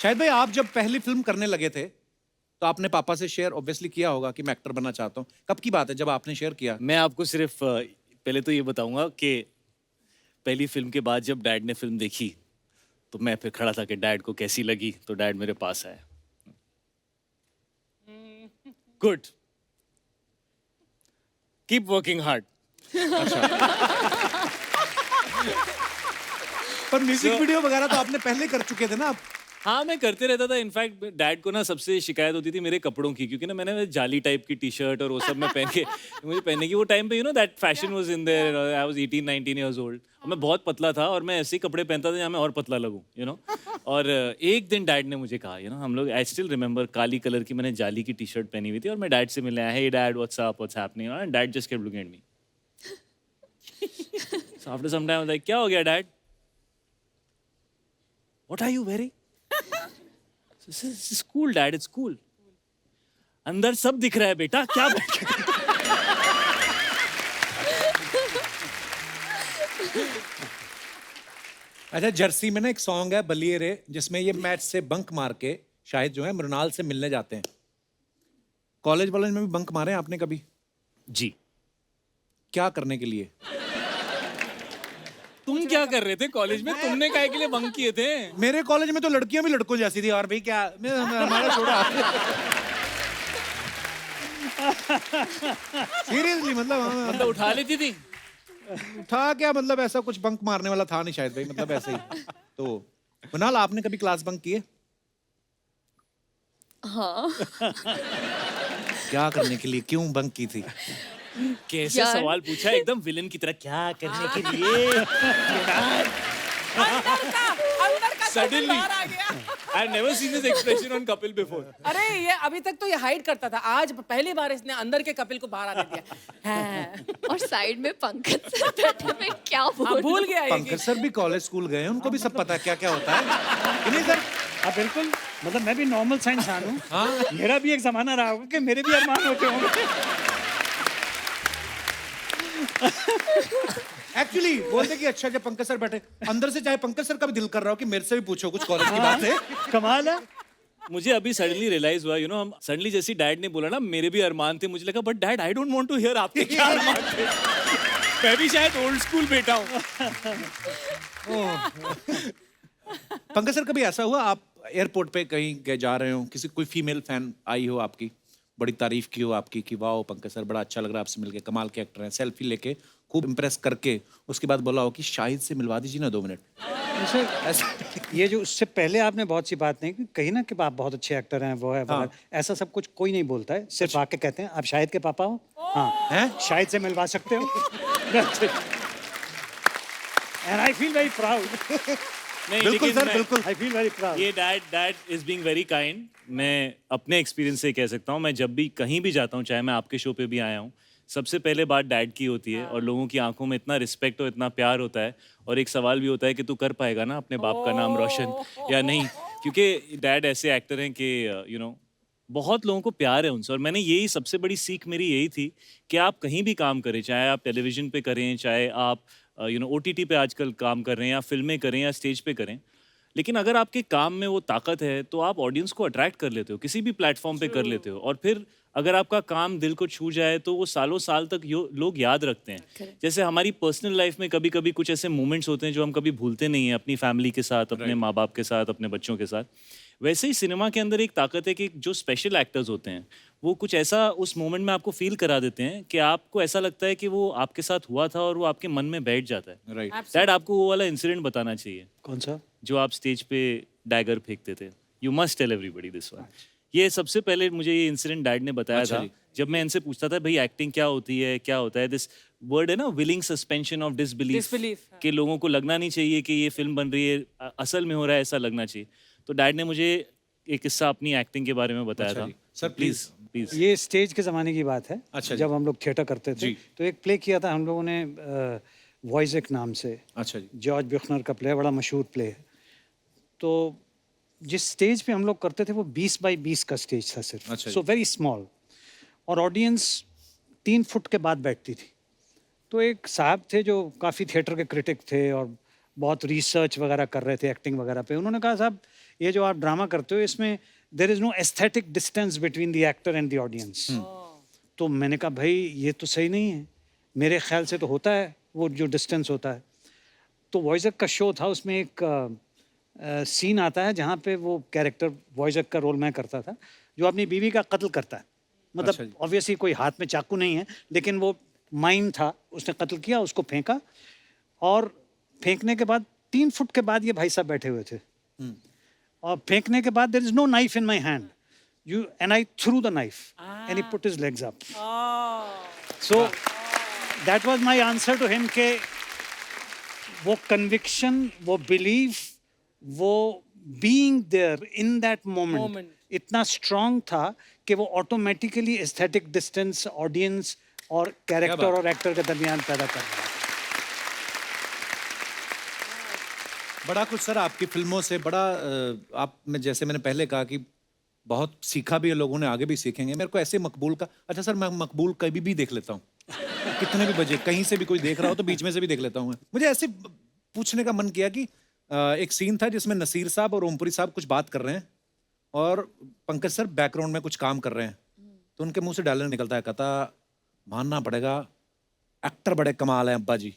Shahid भाई आप जब पहली फिल्म करने लगे थे तो आपने पापा से शेयर ऑब्वियसली किया होगा कि मैं एक्टर बनना चाहता हूँ। कब की बात है जब आपने शेयर किया? मैं आपको सिर्फ पहले तो ये बताऊंगा कि पहली फिल्म के बाद जब डैड ने फिल्म देखी तो मैं फिर खड़ा था कि डैड को कैसी लगी, तो डैड मेरे पास आए। Good, keep working hard. पर म्यूजिक वीडियो वगैरह तो आपने पहले कर चुके थे ना आप? हाँ, मैं करते रहता था। इनफैक्ट डैड को ना सबसे शिकायत होती थी मेरे कपड़ों की, क्योंकि ना मैंने जाली टाइप की टी शर्ट और वो सब मैं पहन के मुझे पहनने की वो टाइम पे that fashion was in their. I was 18-19 years old, और मैं बहुत पतला था, और मैं ऐसे ही कपड़े पहनता था जहाँ मैं और पतला लगूं। और एक दिन डैड ने मुझे कहा, हम लोग, I still remember, Kali colour की मैंने जाली की टी शर्ट पहनी हुई थी, और मैं डैड से मिलने आया, hey dad what's up, what's happening, and dad just kept looking at me. So after some time I was like, क्या हो गया dad? What are you wearing? It's cool, Dad. It's cool. अंदर सब दिख रहा है बेटा, क्या बैठ के? अच्छा, जर्सी में ना एक सॉन्ग है बलिए रे, जिसमें ये मैच से बंक मार के शाहिद जो है मृणाल से मिलने जाते हैं। कॉलेज में भी बंक मारे हैं आपने कभी? जी। क्या करने के लिए? तुम क्या कर रहे थे कॉलेज में? तुमने काहे के लिए बंक किए थे? मेरे कॉलेज में तो लड़कियां भी लड़कों जैसी थी। और भाई क्या हमारा छोड़ा। सीरियसली मतलब उठा लेती थी? था क्या, मतलब ऐसा कुछ बंक मारने वाला था नहीं शायद भाई, मतलब ऐसे ही। तो मृणाल, आपने कभी क्लास बंक किए? हाँ। क्या करने के लिए, क्यों बंक की थी? कैसे यार। सवाल पूछा, एकदम विलन की तरह, क्या करने के लिए? Suddenly, I've never seen this expression on Kapil before. अरे ये अभी तक तो ये हाइड करता था, आज पहली बार इसने अंदर के कपिल को बाहर आने दिया है। और साइड में पंकज सर बैठे, मैं क्या भूल गया ये पंकज सर भी कॉलेज स्कूल गए हैं, उनको भी सब पता है क्या क्या होता है। नहीं सर, हाँ बिल्कुल, मतलब मैं भी नॉर्मल सा इंसान हूँ। हाँ, मेरा भी एक जमाना रहा होगा कि मेरे भी अरमान होते होंगे। एक्चुअली बोलते कि अच्छा जब पंकज सर बैठे, अंदर से चाहे पंकज सर का भी दिल कर रहा हो कि मेरे से भी पूछो कुछ कॉलेज की बात है। कमाल है। मुझे अभी सडनली रियलाइज हुआ, हम सडनली जैसी डैड ने बोला ना मेरे भी अरमान थे, मुझे लगा but dad I don't want to hear आपके क्या अरमान थे। मैं भी शायद ओल्ड स्कूल बेटा हूँ। पंकज सर, कभी ऐसा हुआ आप एयरपोर्ट पे कहीं जा रहे हो, किसी कोई फीमेल फैन आई हो आपकी, बड़ी तारीफ की हो आपकी कि वाह पंकज सर बड़ा अच्छा लग रहा है आपसे मिलके, कमाल के एक्टर हैं, सेल्फी लेके खूब इम्प्रेस करके उसके बाद बोला हो कि शाहिद से मिलवा दीजिए ना 2 मिनट? ऐसा ये जो उससे पहले आपने बहुत सी बात नहीं की, कही ना कि आप बहुत अच्छे एक्टर हैं, वो है वो है। ऐसा सब कुछ कोई नहीं बोलता है, सिर्फ आके कहते हैं आप शाहिद के पापा हो, हाँ हैं, शाहिद से मिलवा सकते हो। And I feel very proud. नहीं, बिल्कुल लेकिन सर, मैं- बिल्कुल। I feel very proud. ये dad is being very kind. मैं अपने एक्सपीरियंस से कह सकता हूँ, मैं जब भी कहीं भी जाता हूँ, चाहे मैं आपके शो पे भी आया हूँ, सबसे पहले बात डैड की होती है और लोगों की आंखों में इतना रिस्पेक्ट और इतना प्यार होता है। और एक सवाल भी होता है कि तू कर पाएगा ना अपने बाप का नाम रोशन या नहीं, क्योंकि डैड ऐसे एक्टर हैं कि बहुत लोगों को प्यार है उनसे। और मैंने यही सबसे बड़ी सीख मेरी यही थी कि आप कहीं भी काम करें, चाहे आप टेलीविजन पे करें, चाहे आप OTT पे आजकल काम कर रहे हैं, या फिल्में करें या स्टेज पे करें, लेकिन अगर आपके काम में वो ताकत है तो आप ऑडियंस को अट्रैक्ट कर लेते हो, किसी भी प्लेटफॉर्म पे कर लेते हो। और फिर अगर आपका काम दिल को छू जाए तो वो सालों साल तक लोग याद रखते हैं। जैसे हमारी पर्सनल लाइफ में कभी कभी कुछ ऐसे मोमेंट्स होते हैं जो हम कभी भूलते नहीं हैं, अपनी फैमिली के साथ, अपने माँ बाप के साथ, अपने बच्चों के साथ। वैसे ही सिनेमा के अंदर एक ताकत है कि जो स्पेशल एक्टर्स होते हैं वो कुछ ऐसा उस मोमेंट में आपको फील करा देते हैं कि आपको ऐसा लगता है कि वो आपके साथ हुआ था और वो आपके मन में बैठ जाता है। राइट। डैड, आपको वो वाला इंसिडेंट बताना चाहिए कौन सा? जो आप स्टेज पे डैगर फेंकते थे। You must tell everybody this one. ये सबसे पहले मुझे ये इंसिडेंट डैड ने बताया अच्छा था जी। जब मैं इनसे पूछता था भाई एक्टिंग क्या होती है, क्या होता है। दिस वर्ड है ना, willing suspension of disbelief, Disbelief, हाँ। कि लोगों को लगना नहीं चाहिए कि ये फिल्म बन रही है, असल में हो रहा है, ऐसा लगना चाहिए। तो डैड ने मुझे एक किस्सा अपनी एक्टिंग के बारे में बताया अच्छा था। जी। Sir, please please. ये स्टेज के ज़माने की बात है। अच्छा जी। जब हम लोग थिएटर करते थे जी। तो एक प्ले किया था हम लोगों ने वॉइजेक नाम से। अच्छा जी। जॉर्ज ब्यूखनर का प्ले, बड़ा मशहूर प्ले है। तो जिस स्टेज पे हम लोग करते थे वो 20 बाई 20 का स्टेज था सिर्फ, अच्छा जी। So very small. और ऑडियंस 3 फुट के बाद बैठती थी। तो एक साहब थे जो काफ़ी थिएटर के क्रिटिक थे और बहुत रिसर्च वगैरह कर रहे थे एक्टिंग वगैरह पे। उन्होंने कहा, साहब ये जो आप ड्रामा करते हो इसमें there is no aesthetic distance between the actor and the audience. तो मैंने कहा, भाई ये तो सही नहीं है, मेरे ख्याल से तो होता है वो जो डिस्टेंस होता है। तो वॉइजक का शो था, उसमें एक सीन आता है जहाँ पे वो कैरेक्टर, वॉइजक का रोल मैं करता था, जो अपनी बीवी का कत्ल करता है। अच्छा मतलब जी। ऑब्वियसली कोई हाथ में चाकू नहीं है, लेकिन वो माइन था, उसने कत्ल किया, उसको फेंका। और फेंकने के बाद 3 फुट के बाद ये भाई साहब बैठे हुए थे। और फेंकने के बाद there is no knife in my hand, you and I threw the knife and he put his legs up. So that was my answer to him के वो कन्विक्शन, वो बिलीफ, वो being there in that moment इतना strong था कि वो automatically aesthetic distance audience और character बात। और एक्टर के दरमियान पैदा कर रहा है। बड़ा कुछ सर आपकी फिल्मों से बड़ा आप में, जैसे मैंने पहले कहा कि बहुत सीखा भी है लोगों ने, आगे भी सीखेंगे। मेरे को ऐसे मकबूल का, अच्छा सर मैं मकबूल कभी भी देख लेता हूँ, कितने भी बजे कहीं से भी कोई देख रहा हो तो बीच में से भी देख लेता हूँ मैं। मुझे ऐसे पूछने का मन किया कि एक सीन था जिसमें नसीर साहब और ओमपुरी साहब कुछ बात कर रहे हैं और पंकज सर बैकग्राउंड में कुछ काम कर रहे हैं, तो उनके मुंह से डायलॉग निकलता है, कहता मानना पड़ेगा एक्टर बड़े कमाल हैं अब्बा जी।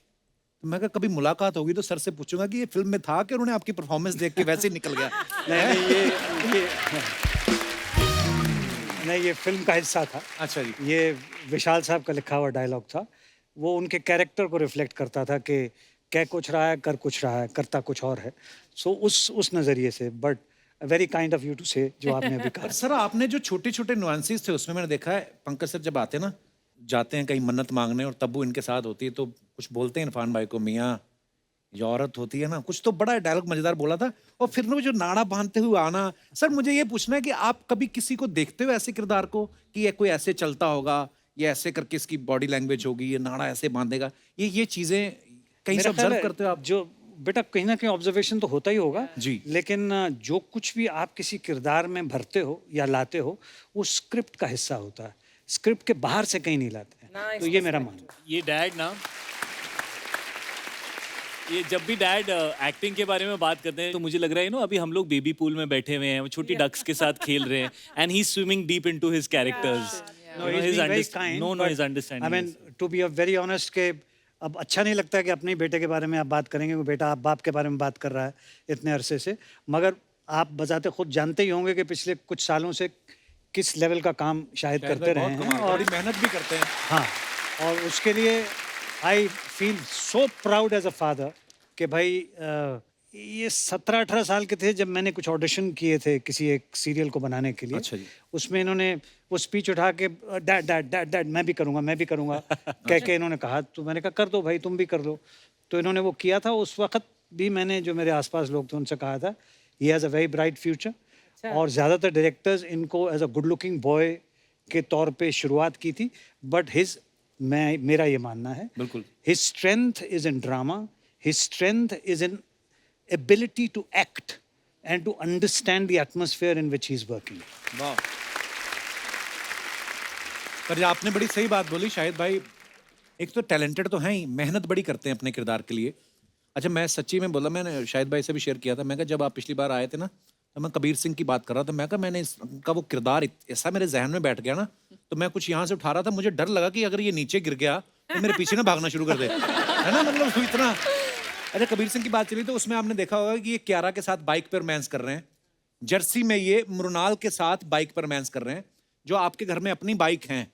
तो मैं कहा कभी मुलाकात होगी तो सर से पूछूंगा कि ये फिल्म में था कि उन्होंने आपकी परफॉर्मेंस देख के वैसे ही निकल गया। नहीं, ये फिल्म का हिस्सा था। अच्छा जी। ये विशाल साहब का लिखा हुआ डायलॉग था। वो उनके कैरेक्टर को रिफ्लेक्ट करता था कि कह कुछ रहा है, कर कुछ रहा है, करता कुछ और है। सो उस नज़रिए से, but very kind of you to say, जो आपने अभी कहा। पर सर आपने जो छोटे छोटे नुआंसेस थे उसमें मैंने देखा है, पंकज सर जब आते हैं ना, जाते हैं कहीं मन्नत मांगने और तब्बू इनके साथ होती है तो कुछ बोलते हैं इरफान भाई को, मियाँ ये औरत होती है ना, कुछ तो बड़ा डायलॉग मजेदार बोला था। और फिर वो जो नाड़ा बांधते हुए आना, सर मुझे ये पूछना है कि आप कभी किसी को देखते हो ऐसे किरदार को कि ये कोई ऐसे चलता होगा, ये ऐसे करके इसकी बॉडी लैंग्वेज होगी, ये नाड़ा ऐसे बांधेगा, ये चीजें कहीं से मेरा ख्याल ऑब्जर्व है, करते हो आप? जो बेटा कहीं ना कहीं ऑब्जर्वेशन तो होता ही होगा जी। लेकिन जो कुछ भी आप किसी किरदार में भरते हो या लाते हो, वो स्क्रिप्ट का हिस्सा होता है, स्क्रिप्ट के बाहर से कहीं नहीं लाते हैं। तो ये मेरा मानना है। ये डैड ना, ये जब भी डैड एक्टिंग के बारे में बात करते हैं तो मुझे लग रहा है अभी हम लोग बेबी पूल में बैठे हुए हैं, वो छोटी डक्स के साथ खेल रहे हैं, and he is swimming deep into his characters. No, he's being very kind, no but his understanding. I mean, to be very honest के अब अच्छा नहीं लगता कि अपने बेटे के बारे में आप बात करेंगे, वो बेटा आप बाप के बारे में बात कर रहा है इतने अरसे से। मगर आप बजाते खुद जानते ही होंगे कि पिछले कुछ सालों से किस लेवल का काम शायद करते रहे हैं और बड़ी मेहनत भी करते हैं। हाँ, और उसके लिए I feel so proud as a father कि भाई ये 17-18 साल के थे जब मैंने कुछ ऑडिशन किए थे किसी एक सीरियल को बनाने के लिए। अच्छा जी। उसमें इन्होंने वो स्पीच उठा के डैड डैड डैड डैड मैं भी करूँगा कह के इन्होंने कहा, तो मैंने कहा कर दो भाई, तुम भी कर दो। तो इन्होंने वो किया था। उस वक्त भी मैंने जो मेरे आसपास लोग थे उनसे कहा था he has a very bright future. और ज़्यादातर डायरेक्टर्स इनको as a good looking boy के तौर पे शुरुआत की थी, बट मेरा ये मानना है बिल्कुल। His strength is in drama, his strength is in ability to act and to understand the atmosphere in which he's working. वाह। पर आपने बड़ी सही बात बोली शाहिद भाई, एक तो टैलेंटेड तो हैं ही, मेहनत बड़ी करते हैं अपने किरदार के लिए। अच्छा मैं सच्ची में बोला, मैंने शाहिद भाई से भी शेयर किया था, मैं कहा जब आप पिछली बार आए थे ना तो मैं कबीर सिंह की बात कर रहा था, मैं कहा मैंने इसका वो किरदार ऐसा मेरे जहन में बैठ गया ना, तो मैं कुछ यहाँ से उठा रहा था, मुझे डर लगा कि अगर ये नीचे गिर गया तो मेरे पीछे ना भागना शुरू कर दे, है ना, मतलब इतना। अच्छा कबीर सिंह की बात चली तो उसमें आपने देखा होगा कि ये कियारा के साथ बाइक पर रोमांस कर रहे हैं, जर्सी में ये मृणाल के साथ बाइक पर रोमांस कर रहे हैं। जो आपके घर में अपनी बाइक हैं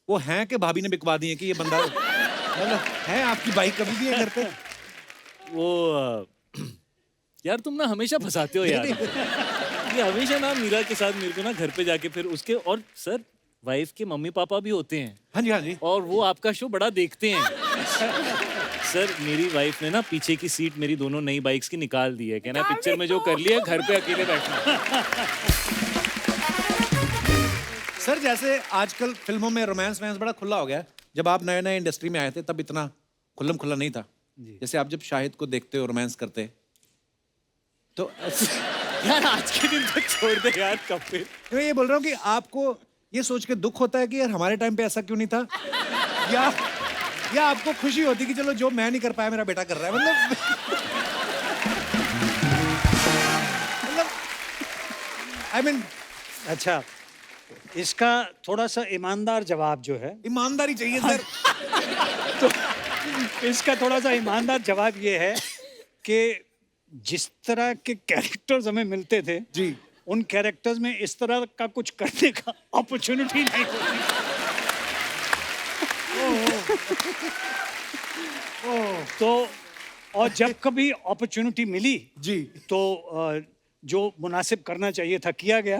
वो हैं कि भाभी ने बिकवा दी है कि ये बंदा मतलब है आपकी बाइक कभी भी है घर पे? वो यार तुम ना हमेशा फंसाते हो यार। ये हमेशा ना मीरा के साथ मेरे को ना घर पे जाके फिर उसके, और सर वाइफ के मम्मी पापा भी होते हैं। हाँ जी हाँ जी। और वो आपका शो बड़ा देखते हैं। सर मेरी वाइफ ने ना पीछे की सीट मेरी दोनों नई बाइक्स की निकाल दी है, कहना पिक्चर में जो कर लिया घर पे अकेले बैठना। सर जैसे आजकल फिल्मों में रोमांस वैंस बड़ा खुला हो गया है, जब आप नए नए इंडस्ट्री में आए थे तब इतना खुल्लम खुल्ला नहीं था। जैसे आप जब शाहिद को देखते हो रोमांस करते तो यार आज के दिन तक छोड़ दे यार कपिल। मैं ये बोल रहा हूँ कि आपको ये सोच के दुख होता है कि यार हमारे टाइम पे ऐसा क्यों नहीं था, या आपको खुशी होती कि चलो जो मैं नहीं कर पाया मेरा बेटा कर रहा है, मतलब आई मीन। अच्छा इसका थोड़ा सा ईमानदार जवाब जो है, ईमानदारी चाहिए सर। तो इसका थोड़ा सा ईमानदार जवाब ये है कि जिस तरह के कैरेक्टर्स हमें मिलते थे जी, उन कैरेक्टर्स में इस तरह का कुछ करने का अपॉर्चुनिटी नहीं होती। तो और जब कभी अपॉर्चुनिटी मिली जी तो जो मुनासिब करना चाहिए था किया गया।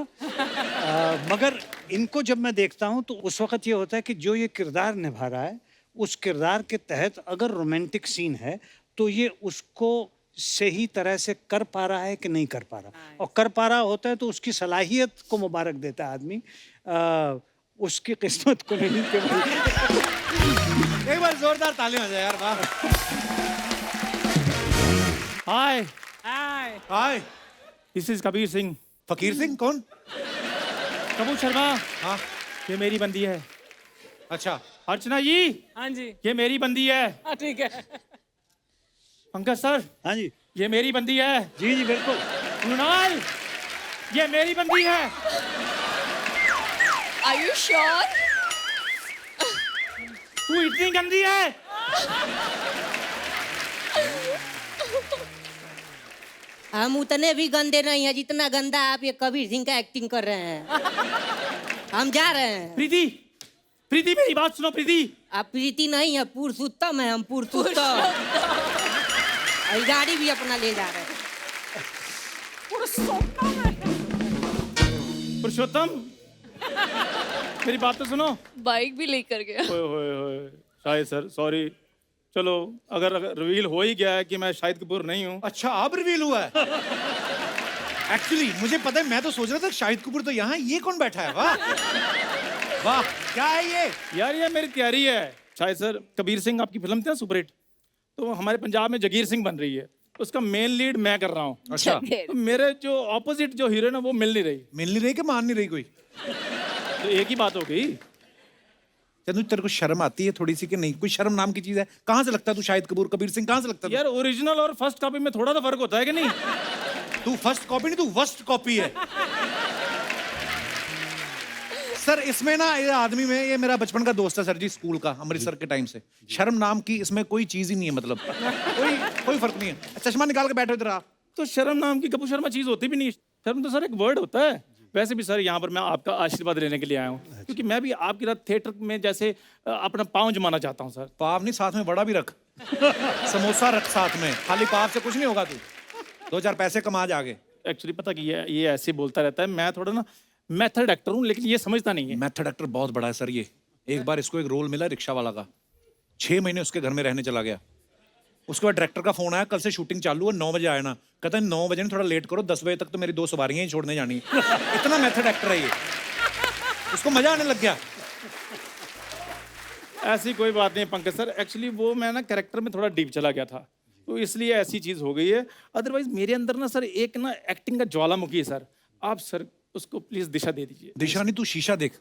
मगर इनको जब मैं देखता हूं तो उस वक्त ये होता है कि जो ये किरदार निभा रहा है उस किरदार के तहत अगर रोमांटिक सीन है तो ये उसको सही तरह से कर पा रहा है कि नहीं कर पा रहा, और कर पा रहा होता है तो उसकी सलाहियत को मुबारक देता है आदमी, उसकी किस्मत को नहीं। कि एक बार जोरदार तालियां हो जाए यार, वाह। Hi hi hi this is Kabir Singh. Fakir Singh कौन? कपूर शर्मा हाँ ये मेरी बंदी है। अच्छा अर्चना जी हाँ जी ये मेरी बंदी है। हाँ ठीक है। पंकज सर हाँ जी ये मेरी बंदी है। जी जी बिल्कुल। मृणाल ये मेरी बंदी है। Are you sure? तू इतनी गंदी है। हम उतने भी गंदे नहीं हैं जितना गंदा आप ये कबीर सिंह का एक्टिंग कर रहे हैं। हम जा रहे हैं। प्रीति प्रीति मेरी बात सुनो प्रीति। आप प्रीति नहीं है पुरुषोत्तम है, हम पुरुषोत्तम। और गाड़ी भी अपना ले जा रहे हैं। पुरुषोत्तम मेरी बात तो सुनो। बाइक भी लेकर गया। ओए होए होए शाहिद सर सॉरी। चलो अगर रिवील हो ही गया है कि मैं शाहिद कपूर नहीं हूँ। अच्छा अब रिवील हुआ है। एक्चुअली मुझे पता है, मैं तो सोच रहा था शाहिद कपूर तो यहाँ, ये कौन बैठा है? वाह वाह क्या है ये? यार ये मेरी तैयारी है। शाहिद सर कबीर सिंह आपकी फिल्म थी ना सुपरहिट, तो हमारे पंजाब में जगीर सिंह बन रही है, उसका मेन लीड मैं कर रहा हूँ। अच्छा तो मेरे जो ऑपोजिट जो हीरोइन है वो मिल नहीं रही। मिल नहीं रही कि मान नहीं रही कोई? तो एक ही बात हो गई। चंदू तेरे को शर्म आती है थोड़ी सी कि नहीं? कोई शर्म नाम की चीज है? कहाँ से लगता है तू शाहिद कपूर? कबीर सिंह कहाँ से लगता है? यार ओरिजिनल और फर्स्ट कॉपी में थोड़ा सा फर्क होता है कि नहीं? तू फर्स्ट कॉपी नहीं, तू वर्स्ट कॉपी है। सर इसमें ना ये आदमी में, ये मेरा बचपन का दोस्त है सर जी, स्कूल का, अमृतसर के टाइम से। शर्म नाम की इसमें कोई चीज ही नहीं है, मतलब कोई फर्क नहीं है। चश्मा निकाल के बैठो इधर आप। तो शर्म नाम की कपूर शर्मा चीज होती भी नहीं। शर्म तो सर एक वर्ड होता है। वैसे भी सर यहाँ पर मैं आपका आशीर्वाद लेने के लिए आया हूँ, क्योंकि मैं भी आपकी तरह थिएटर में जैसे अपना पाँव जमाना चाहता हूँ सर। पाव नहीं, साथ में वड़ा भी रख, समोसा रख साथ में। खाली पाव से कुछ नहीं होगा, तू 2-4 पैसे कमा जागे। एक्चुअली पता कि ये ऐसे बोलता रहता है। मैं थोड़ा ना मेथड एक्टर हूँ, लेकिन ये समझता नहीं है। मेथड एक्टर बहुत बड़ा है सर ये। एक बार इसको एक रोल मिला रिक्शा वाला का, 6 महीने उसके घर में रहने चला गया। उसके बाद डायरेक्टर का फोन आया, कल से शूटिंग चालू है, 9 बजे आए ना। कहता है 9 बजे नहीं, थोड़ा लेट करो, 10 बजे तक तो मेरी 2 सवारियां ही छोड़ने जानी है। इतना मेथड एक्टर है ये, उसको मजा आने लग गया। ऐसी कोई बात नहीं पंकज सर, एक्चुअली वो मैं ना कैरेक्टर में थोड़ा डीप चला गया था, तो इसलिए ऐसी चीज़ हो गई है। अदरवाइज मेरे अंदर ना सर एक ना एक्टिंग का ज्वालामुखी है सर। आप सर उसको प्लीज दिशा दे दीजिए। दिशा नहीं, तू शीशा देख।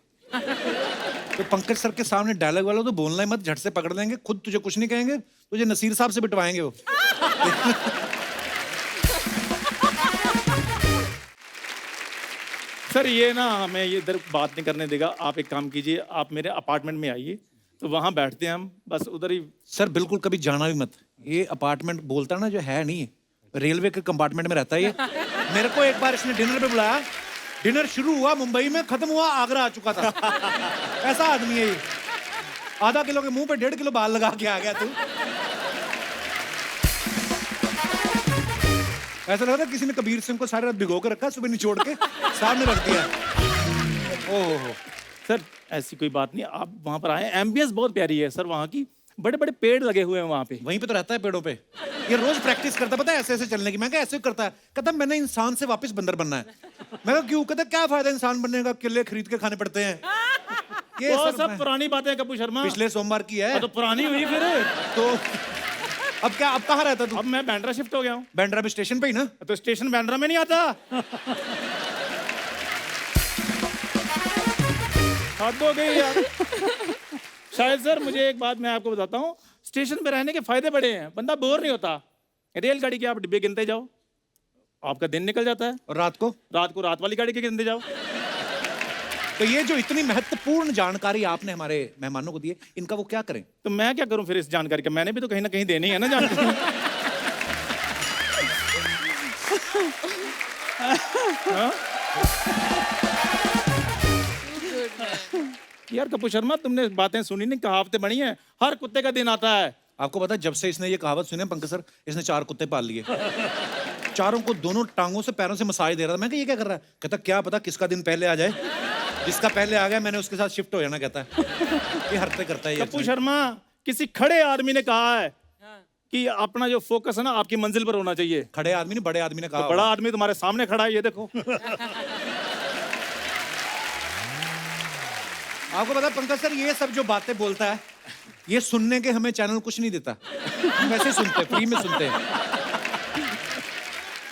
तो पंकज सर के सामने डायलॉग वाला तो बोलना ही मत, झट से पकड़ लेंगे, खुद तुझे कुछ नहीं कहेंगे, तुझे नसीर साहब से बिटवाएंगे वो। सर ये ना हमें ये इधर बात नहीं करने देगा। आप एक काम कीजिए, आप मेरे अपार्टमेंट में आइए, तो वहाँ बैठते हैं हम, बस उधर ही। सर बिल्कुल कभी जाना भी मत। ये अपार्टमेंट बोलता है ना, जो है नहीं, रेलवे के कंपार्टमेंट में रहता है ये। मेरे को एक बार इसने डिनर पे बुलाया, डिनर शुरू हुआ मुंबई में, खत्म हुआ आगरा आ चुका था। ऐसा आदमी है ये। आधा किलो के मुंह पे 1.5 किलो बाल लगा के आ गया तू। ऐसा लग रहा है किसी ने कबीर सिंह को सारी रात भिगो के रखा, सुबह निचोड़ के सामने रख दिया। ओहो सर ऐसी कोई बात नहीं, आप वहाँ पर आए, एम्बियंस बहुत प्यारी है सर वहाँ की, बड़े बड़े पेड़ लगे हुए हैं वहाँ पे। वहीं पे तो रहता है पेड़ों पे। ये रोज प्रैक्टिस करता, पता है, ऐसे ऐसे चलने की। मैं कहा ऐसे करता है, कहता मैंने इंसान से वापस बंदर बनना है। मैं कहा क्यों? कहता क्या फायदा इंसान बनने का, किले खरीद के खाने पड़ते हैं। ये वो सर सब पुरानी बातें हैं कपूर शर्मा, पिछले सोमवार की है। तो पुरानी हुई फिर। तो अब क्या, अब कहाँ रहता तू? अब मैं बैंड्रा शिफ्ट हो गया हूँ। बैंड्रा में स्टेशन पे ही ना? तो स्टेशन बैंड्रा में नहीं आता। हद हो गई यार। शायद सर मुझे एक बात मैं आपको बताता हूँ, स्टेशन पे रहने के फायदे बड़े हैं, बंदा बोर नहीं होता। रेलगाड़ी के आप डिब्बे गिनते जाओ, आपका दिन निकल जाता है। और रात को रात वाली गाड़ी के गिनते जाओ। तो ये जो इतनी महत्वपूर्ण जानकारी आपने हमारे मेहमानों को दी है, इनका वो क्या करें? तो मैं क्या करूं फिर इस जानकारी का? मैंने भी तो कहीं ना कहीं देनी है ना जानकारी। हाँ? यार कपूर शर्मा, तुमने बातें सुनी नहीं, कहावतें बनी हैं, हर कुत्ते का दिन आता है। आपको पता है, जब से इसने ये कहावत सुनी है पंकज सर, इसने 4 कुत्ते पाल लिए। चारों को दोनों टांगों से पैरों से मसाज दे रहा था। मैं कहा ये क्या कर रहा है? कहता क्या पता किसका दिन पहले आ जाए, जिसका पहले आ गया मैंने उसके साथ शिफ्ट हो जाना, कहता है। ये हरकतें करता है ये। कपूर शर्मा, किसी खड़े आदमी ने कहा है कि अपना जो फोकस है ना आपकी मंजिल पर होना चाहिए। खड़े आदमी ने, बड़े आदमी ने कहा। तो बड़ा आदमी तुम्हारे सामने खड़ा है, ये देखो। आपको पता है पंकज सर, ये सब जो बातें बोलता है, ये सुनने के हमें चैनल कुछ नहीं देता। हम वैसे सुनते हैं, फ्री में सुनते हैं।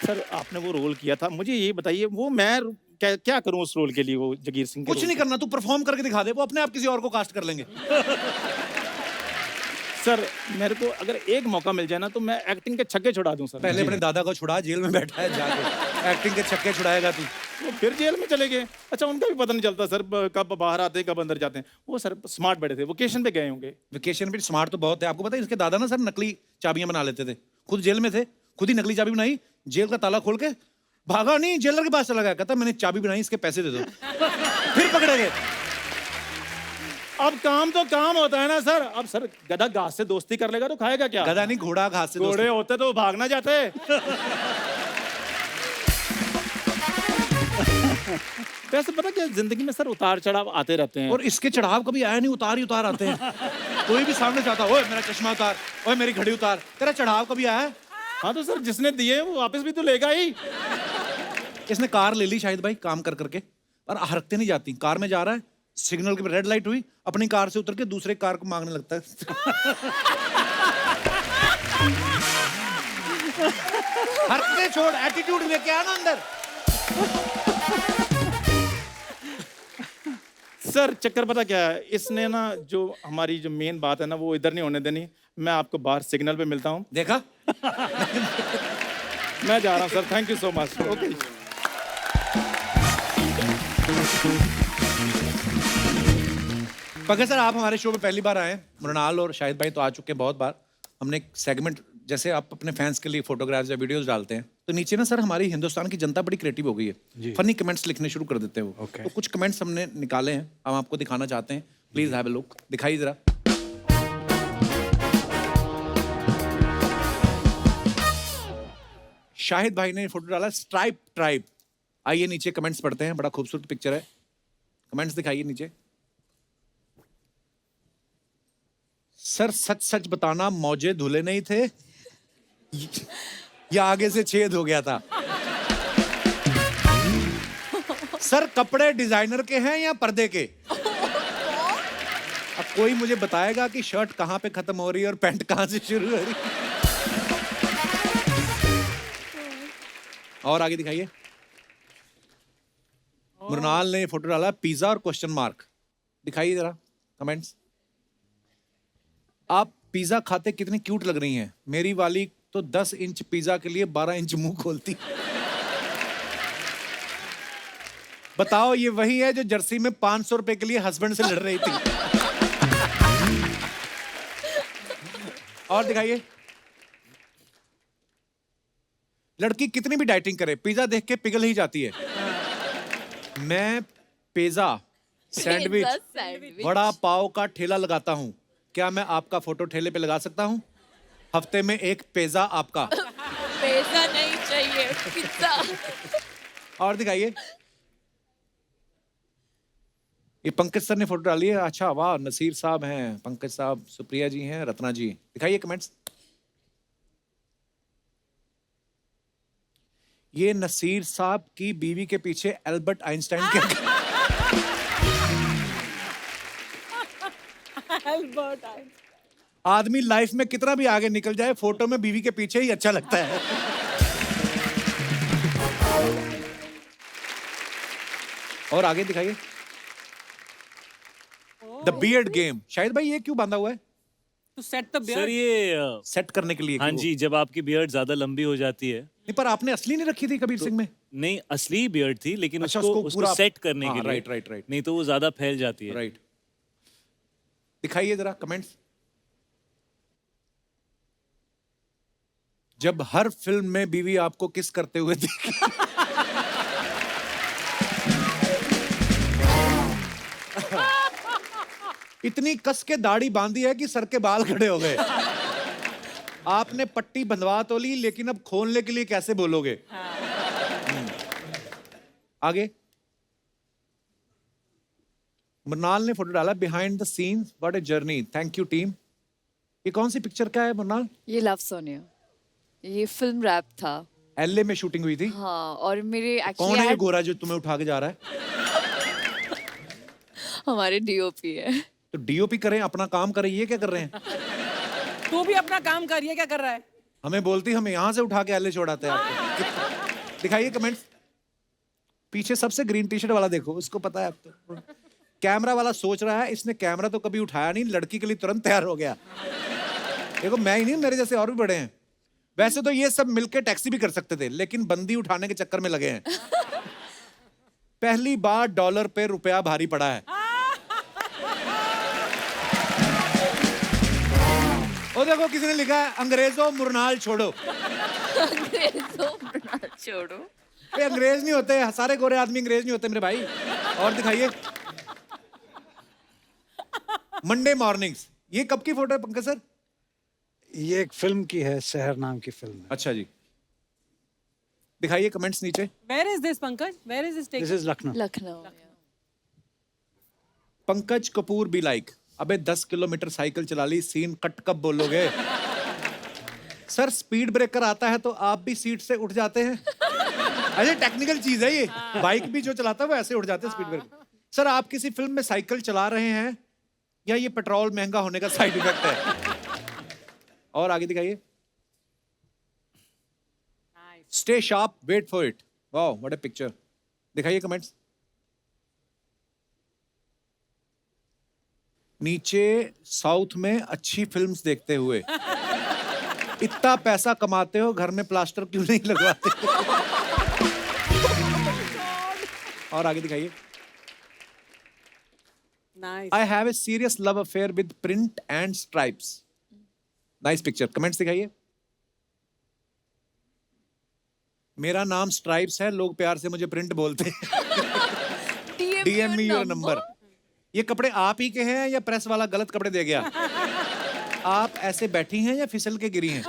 सर आपने वो रोल किया था, मुझे ये बताइए, वो मैं क्या करूं उस रोल के लिए, वो जगीर सिंह के कुछ रोल नहीं करना, तू परफॉर्म करके दिखा दे, वो अपने आप किसी और को कास्ट कर लेंगे। सर मेरे को अगर एक मौका मिल जाए ना, तो मैं एक्टिंग के छक्के छुड़ा दूं सर। पहले अपने दादा को छुड़ा, जेल में बैठा है जाके एक्टिंग के छक्के छुड़ाएगा तू। वो फिर जेल में चले गए। अच्छा, उनका भी पता नहीं चलता सर, कब बाहर आते हैं कब अंदर जाते हैं। वो सर स्मार्ट बड़े थे, वोकेशन पे गए होंगे। वेकेशन भी स्मार्ट तो बहुत है। आपको पता है इसके दादा ना सर नकली चाबियां बना लेते थे, खुद जेल में थे, खुद ही नकली चाबी बनाई, जेल का ताला खोल के भागा नहीं, जेलर के पास चला गया, कहता मैंने चाबी बनाई, इसके पैसे दे दो। फिर पकड़े गए। अब काम तो काम होता है ना सर। अब सर गधा घास से दोस्ती कर लेगा तो खाएगा क्या? गधा नहीं, घोड़ा घास से घोड़े होते तो भाग ना जाते। वैसे पता क्या, जिंदगी में सर उतार चढ़ाव आते रहते हैं। और इसके चढ़ाव कभी आया नहीं, उतार ही उतार आते हैं। कोई भी सामने जाता, ओए मेरा चश्मा उतार, ओए मेरी घड़ी उतार, तेरा चढ़ाव कभी आया? हाँ तो सर जिसने दिए वो वापस भी तो लेगा ही। इसने कार ले ली शायद भाई काम कर करके, पर हरकतें नहीं जाती। कार में जा रहा है, सिग्नल की रेड लाइट हुई, अपनी कार से उतर के दूसरे कार को मांगने लगता है। हरकतें छोड़, एटीट्यूड लेके आना अंदर। सर चक्कर पता क्या है, इसने ना जो हमारी जो मेन बात है ना, वो इधर नहीं होने देनी। मैं आपको बाहर सिग्नल पे मिलता हूँ। देखा? मैं जा रहा हूँ sir, thank you so much. Okay. Pankaj sir, आप हमारे शो में पहली बार आए। मृणाल और शाहिद भाई तो आ चुके हैं बहुत बार। हमने एक सेगमेंट, जैसे आप अपने फैंस के लिए फोटोग्राफ्स या वीडियोस डालते हैं, तो नीचे ना सर हमारी हिंदुस्तान की जनता बड़ी क्रिएटिव हो गई है, फनी कमेंट्स लिखने शुरू कर देते हैं वो। तो कुछ कमेंट्स हमने निकाले हैं, हम आपको दिखाना चाहते हैं। प्लीज हैव अ लुक, दिखाइए जरा। शाहिद भाई ने फोटो डाला, स्ट्राइप ट्राइब। आइए नीचे कमेंट्स पढ़ते हैं, बड़ा खूबसूरत पिक्चर है। कमेंट्स दिखाइए नीचे। सर सच सच बताना, मौजे धुले नहीं थे? या आगे से छेद हो गया था। सर कपड़े डिजाइनर के हैं या पर्दे के? अब कोई मुझे बताएगा कि शर्ट कहाँ पे खत्म हो रही है और पैंट कहाँ से शुरू हो रही है। और आगे दिखाइए। मृणाल ने फोटो डाला पिज्जा और क्वेश्चन मार्क। दिखाइए जरा कमेंट्स। आप पिज्जा खाते कितनी क्यूट लग रही हैं। मेरी वाली तो 10 इंच पिज्जा के लिए 12 इंच मुंह खोलती। बताओ ये वही है जो जर्सी में 500 रुपए के लिए हस्बैंड से लड़ रही थी। और दिखाइए। लड़की कितनी भी डाइटिंग करे पिज्जा देख के पिघल ही जाती है। मैं पिज्जा सैंडविच वड़ा पाव का ठेला लगाता हूं। क्या मैं आपका फोटो ठेले पे लगा सकता हूं? हफ्ते में एक पिज्जा आपका। पैसा नहीं चाहिए, पिज्जा। और दिखाइए। ये पंकज सर ने फोटो डाली है। अच्छा वाह, नसीर साहब हैं, पंकज साहब, सुप्रिया जी हैं, रत्ना जी। दिखाइए कमेंट्स। ये नसीर साहब की बीवी के पीछे एल्बर्ट आइंस्टाइन के आदमी लाइफ में कितना भी आगे निकल जाए फोटो में बीवी के पीछे ही अच्छा लगता है। और आगे दिखाइए। The beard game. शायद भाई ये क्यों बांधा हुआ है? To set the beard. Sir ये सेट करने के लिए। हाँ क्यों? जी, जब आपकी बियर्ड ज्यादा लंबी हो जाती है। नहीं पर आपने असली नहीं रखी थी कबीर सिंह में? नहीं, असली बियर्ड थी, लेकिन अच्छा, उसको उसको पूरा- सेट करने हाँ, के लिए। Right, right, right. नहीं तो वो ज्यादा फैल जाती है। राइट। दिखाइए जरा कमेंट्स। जब हर फिल्म में बीवी आपको किस करते हुए दिखी। इतनी कस के दाढ़ी बांधी है कि सर के बाल खड़े हो गए। आपने पट्टी बंधवा तो ली, लेकिन अब खोलने के लिए कैसे बोलोगे? आगे। मृणाल ने फोटो डाला behind the scenes what a journey. Thank you team. ये कौन सी पिक्चर का है मृणाल? ये लव सोनिया, ये फिल्म रैप था। एलए में शूटिंग हुई थी। हाँ, और मेरे कौन है ये एक्चुअली गोरा जो तुम्हें उठा के जा रहा है? हमारे डीओपी है। तो डीओपी करें, अपना काम करें, ये क्या कर रहे हैं? तू भी अपना काम कर, ये क्या कर रहा है? हमें बोलती, हम यहां से उठा के एलए छोड़ाते हैं आपको। दिखाइए कमेंट्स। पीछे सबसे ग्रीन टी शर्ट वाला देखो, उसको पता है अब तो। कैमरा वाला सोच रहा है इसने कैमरा तो कभी उठाया नहीं, लड़की के लिए तुरंत तैयार हो गया। देखो मैं ही नहीं, मेरे जैसे और भी बड़े हैं। वैसे तो ये सब मिलके टैक्सी भी कर सकते थे, लेकिन बंदी उठाने के चक्कर में लगे हैं। पहली बार डॉलर पे रुपया भारी पड़ा है। ओ देखो किसी ने लिखा है अंग्रेजों मुरनाल छोड़ो। छोड़ो। ये अंग्रेज नहीं होते, सारे गोरे आदमी अंग्रेज नहीं होते मेरे भाई। और दिखाइए। Monday mornings. ये कब की फोटो है पंकज सर? ये एक फिल्म की है, शहर नाम की फिल्म है। अच्छा जी। दिखाइए कमेंट्स नीचे। Where is this, Pankaj? Where is this this taken? Is Lucknow. Lucknow. Pankaj Kapoor be like, अबे 10 किलोमीटर साइकिल चला ली, सीन कट कब बोलोगे? सर स्पीड ब्रेकर आता है तो आप भी सीट से उठ जाते हैं? अरे टेक्निकल चीज है ये। बाइक भी जो चलाता है वो ऐसे उठ जाते हैं स्पीड ब्रेकर। सर आप किसी फिल्म में साइकिल चला रहे हैं या ये पेट्रोल महंगा होने का साइड इफेक्ट है? और आगे दिखाइए। Stay sharp, wait for it. Wow what a picture. दिखाइए कमेंट्स। नीचे साउथ में अच्छी फिल्म्स देखते हुए। इतना पैसा कमाते हो, घर में प्लास्टर क्यों नहीं लगवाते? और आगे दिखाइए। Nice. I have a serious love affair with print and stripes. Nice picture. Comments दिखाइए। मेरा नाम स्ट्राइप्स है, लोग प्यार से मुझे प्रिंट बोलते हैं। DM me your number. ये कपड़े आप ही के हैं या प्रेस वाला गलत कपड़े दे गया? आप ऐसे बैठी हैं या फिसल के गिरी हैं?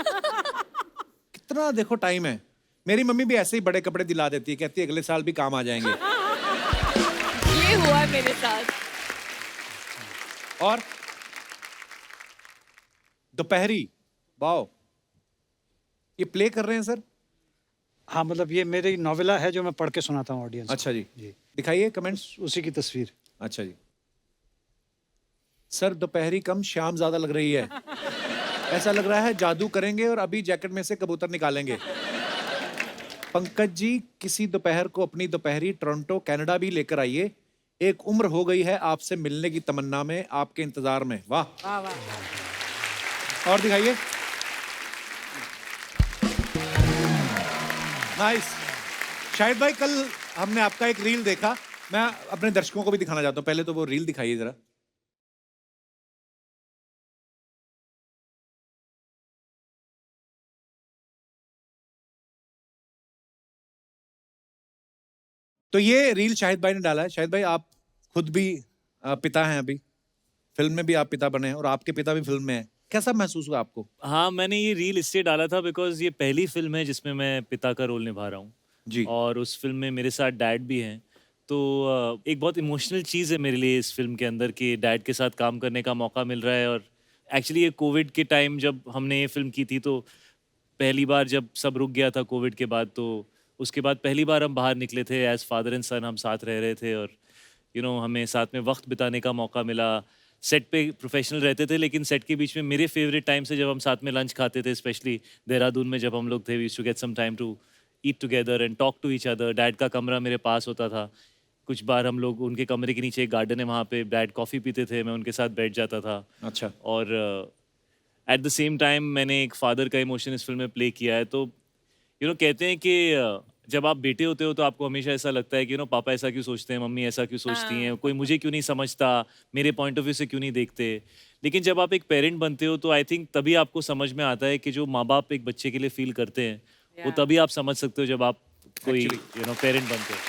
कितना देखो टाइम है। मेरी मम्मी भी ऐसे ही बड़े कपड़े दिला देती है, कहती है अगले साल भी काम आ जाएंगे। ये हुआ है मेरे साथ। और दोपहरी, वाओ ये प्ले कर रहे हैं सर? हाँ, मतलब ये मेरी नॉवेला है जो मैं पढ़ के सुनाता हूँ ऑडियंस अच्छा जी, जी, दिखाइए कमेंट्स। उसी की तस्वीर। अच्छा जी। सर दोपहरी कम शाम ज्यादा लग रही है। ऐसा लग रहा है जादू करेंगे और अभी जैकेट में से कबूतर निकालेंगे। पंकज जी किसी दोपहर को अपनी दोपहरी टोरंटो कनाडा भी लेकर आइए। एक उम्र हो गई है आपसे मिलने की तमन्ना में, आपके इंतजार में। वाह वाह वाह। और दिखाइए। नाइस। शाहिद भाई कल हमने आपका एक रील देखा, मैं अपने दर्शकों को भी दिखाना चाहता हूँ। पहले तो वो रील दिखाइए जरा। तो ये रील शाहिद भाई ने डाला है। शाहिद भाई आप खुद भी पिता हैं, अभी फिल्म में भी आप पिता बने हैं और आपके पिता भी फिल्म में हैं। कैसा महसूस हुआ आपको? हाँ, मैंने ये रील इसलिए डाला था बिकॉज ये पहली फिल्म है जिसमें मैं पिता का रोल निभा रहा हूँ जी। और उस फिल्म में मेरे साथ डैड भी हैं। तो एक बहुत इमोशनल चीज़ है मेरे लिए इस फिल्म के अंदर कि डैड के साथ काम करने का मौका मिल रहा है। और एक्चुअली ये कोविड के टाइम जब हमने ये फिल्म की थी तो पहली बार जब सब रुक गया था कोविड के बाद, तो उसके बाद पहली बार हम बाहर निकले थे एज फादर एंड सन, हम साथ रह रहे थे और हमें साथ में वक्त बिताने का मौका मिला। सेट पे प्रोफेशनल रहते थे लेकिन सेट के बीच में मेरे फेवरेट टाइम से जब हम साथ में लंच खाते थे, स्पेशली देहरादून में जब हम लोग थे, we used to get some time to eat together and talk to each other. Dad का कमरा मेरे पास होता था, कुछ बार हम लोग उनके कमरे के नीचे एक गार्डन है, वहाँ पे डैड कॉफ़ी पीते थे, मैं उनके साथ बैठ जाता था। अच्छा। और एट द सेम टाइम मैंने एक फादर का इमोशन इस फिल्म में प्ले किया है। तो कहते हैं कि जब आप बेटे होते हो तो आपको हमेशा ऐसा लगता है कि पापा ऐसा क्यों सोचते हैं, मम्मी ऐसा क्यों सोचती हैं, कोई मुझे क्यों नहीं समझता, मेरे पॉइंट ऑफ व्यू से क्यों नहीं देखते। लेकिन जब आप एक पेरेंट बनते हो तो आई थिंक तभी आपको समझ में आता है कि जो माँ बाप एक बच्चे के लिए फील करते हैं वो तभी आप समझ सकते हो जब आप कोई पेरेंट बनते हो।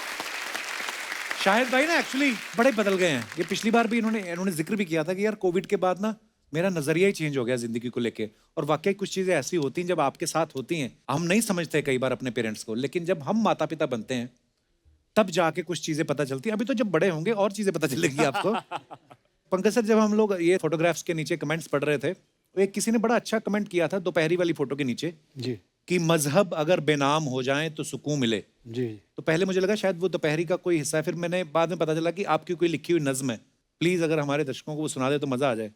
शाहिद भाई ना एक्चुअली बड़े बदल गए हैं। ये पिछली बार भी इन्होंने जिक्र भी किया था कि यार कोविड के बाद ना मेरा नजरिया ही चेंज हो गया जिंदगी को लेके। और वाकई कुछ चीजें ऐसी होती हैं जब आपके साथ होती हैं, हम नहीं समझते कई बार अपने पेरेंट्स को, लेकिन जब हम माता पिता बनते हैं तब जाके कुछ चीजें पता चलती हैं। अभी तो जब बड़े होंगे और चीजें पता चलेगी आपको। पंकज सर, जब हम लोग ये फोटोग्राफ्स के नीचे कमेंट्स पढ़ रहे थे तो एक किसी ने बड़ा अच्छा कमेंट किया था दोपहरी वाली फोटो के नीचे जी कि मजहब अगर बेनाम हो जाए तो सुकून मिले। जी। तो पहले मुझे लगा शायद वो दोपहरी का कोई हिस्सा है, फिर मैंने बाद में पता चला कि आपकी कोई लिखी हुई नज्म है। प्लीज अगर हमारे दर्शकों को वो सुना दे तो मजा आ जाए।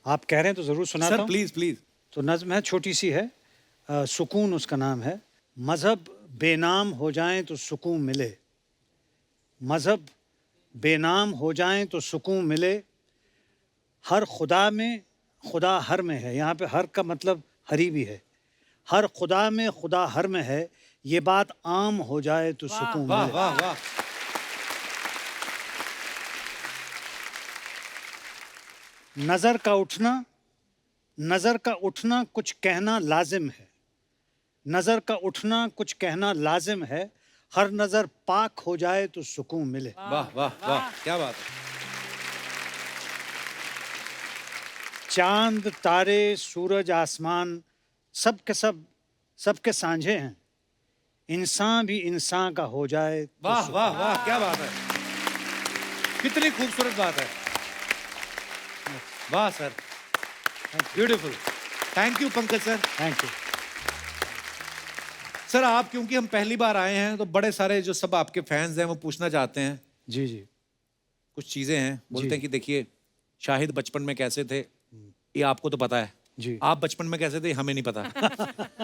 आप कह रहे हैं तो जरूर सुनाता सर हूँ। Please please. तो नज्म है, छोटी सी है, सुकून उसका नाम है। मजहब बेनाम हो जाएं तो सुकून मिले, मजहब बेनाम हो जाएं तो सुकून मिले, हर खुदा में खुदा हर में है। यहाँ पे हर का मतलब हरी भी है। हर खुदा में खुदा हर में है, ये बात आम हो जाए तो सुकून वाह मिले। वाह वाह। नजर का उठना कुछ कहना लाजिम है, नजर का उठना कुछ कहना लाजिम है, हर नजर पाक हो जाए तो सुकून मिले। वाह वाह वाह, क्या बात है। चांद तारे सूरज आसमान सबके सांझे हैं, इंसान भी इंसान का हो जाए तो वाह वाह वाह, क्या बात है। कितनी खूबसूरत बात है। वाह sir, beautiful. Thank you Pankaj sir. Thank you. Sir आप, क्योंकि हम पहली बार आए हैं तो बड़े सारे जो सब आपके फैंस हैं वो पूछना चाहते हैं जी जी। कुछ चीजें हैं। बोलते हैं कि देखिए शाहिद बचपन में कैसे थे ये आपको तो पता है जी। आप बचपन में कैसे थे हमें नहीं पता।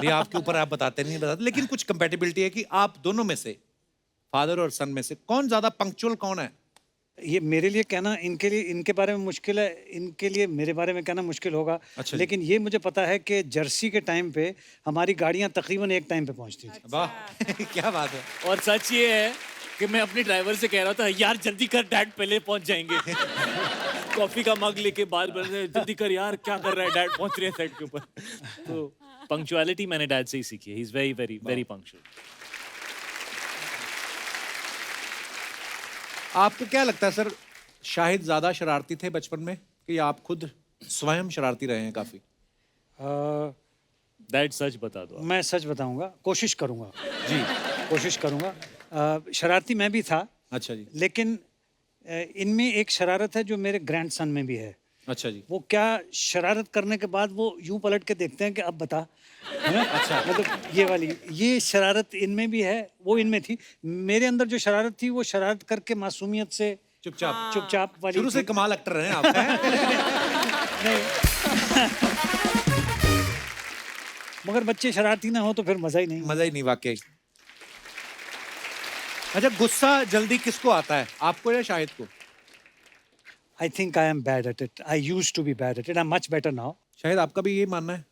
ये आपके ऊपर आप बताते नहीं बताते, लेकिन कुछ कंपैटिबिलिटी है कि आप दोनों में से, फादर और सन में से कौन ज्यादा पंक्चुअल कौन है? ये मेरे लिए कहना, इनके लिए इनके बारे में मुश्किल है, इनके लिए मेरे बारे में कहना मुश्किल होगा। अच्छा। लेकिन ये मुझे पता है कि जर्सी के टाइम पे हमारी गाड़ियां तकरीबन एक टाइम पे पहुंचती थी। वाह क्या बात है। और सच ये है कि मैं अपने ड्राइवर से कह रहा था यार जल्दी कर, डैड पहले पहुंच जाएंगे। कॉफी का मग लेके बात कर रहे, जल्दी कर यार, क्या कर रहा है, डैड पहुंच रहे हैं सेट के ऊपर। तो पंक्चुअलिटी मैंने डैड से ही सीखी है। He is very very very punctual. आपको क्या लगता है सर, शाहिद ज्यादा शरारती थे बचपन में कि आप खुद स्वयं शरारती रहे हैं काफी? डैड सच बता दो। मैं सच बताऊंगा, कोशिश करूंगा जी। कोशिश करूंगा। शरारती मैं भी था। अच्छा जी। लेकिन इनमें एक शरारत है जो मेरे ग्रैंडसन में भी है। अच्छा जी। वो क्या शरारत करने के बाद वो यूं पलट के देखते हैं कि अब बता, है ना? अच्छा, मतलब ये वाली ये शरारत इनमें भी है, वो इनमें थी। मेरे अंदर जो शरारत थी वो शरारत करके मासूमियत से चुपचाप वाली शुरू से थी। कमाल एक्टर हैं आप हैं? मगर बच्चे शरारती ना हो तो फिर मजा ही नहीं। मजा ही नहीं वाकई। अच्छा, गुस्सा जल्दी किसको आता है, आपको या शाहिद को? I think I am bad at it. I used to be bad at it. I am much better now. शायद आपका भी ये मानना है?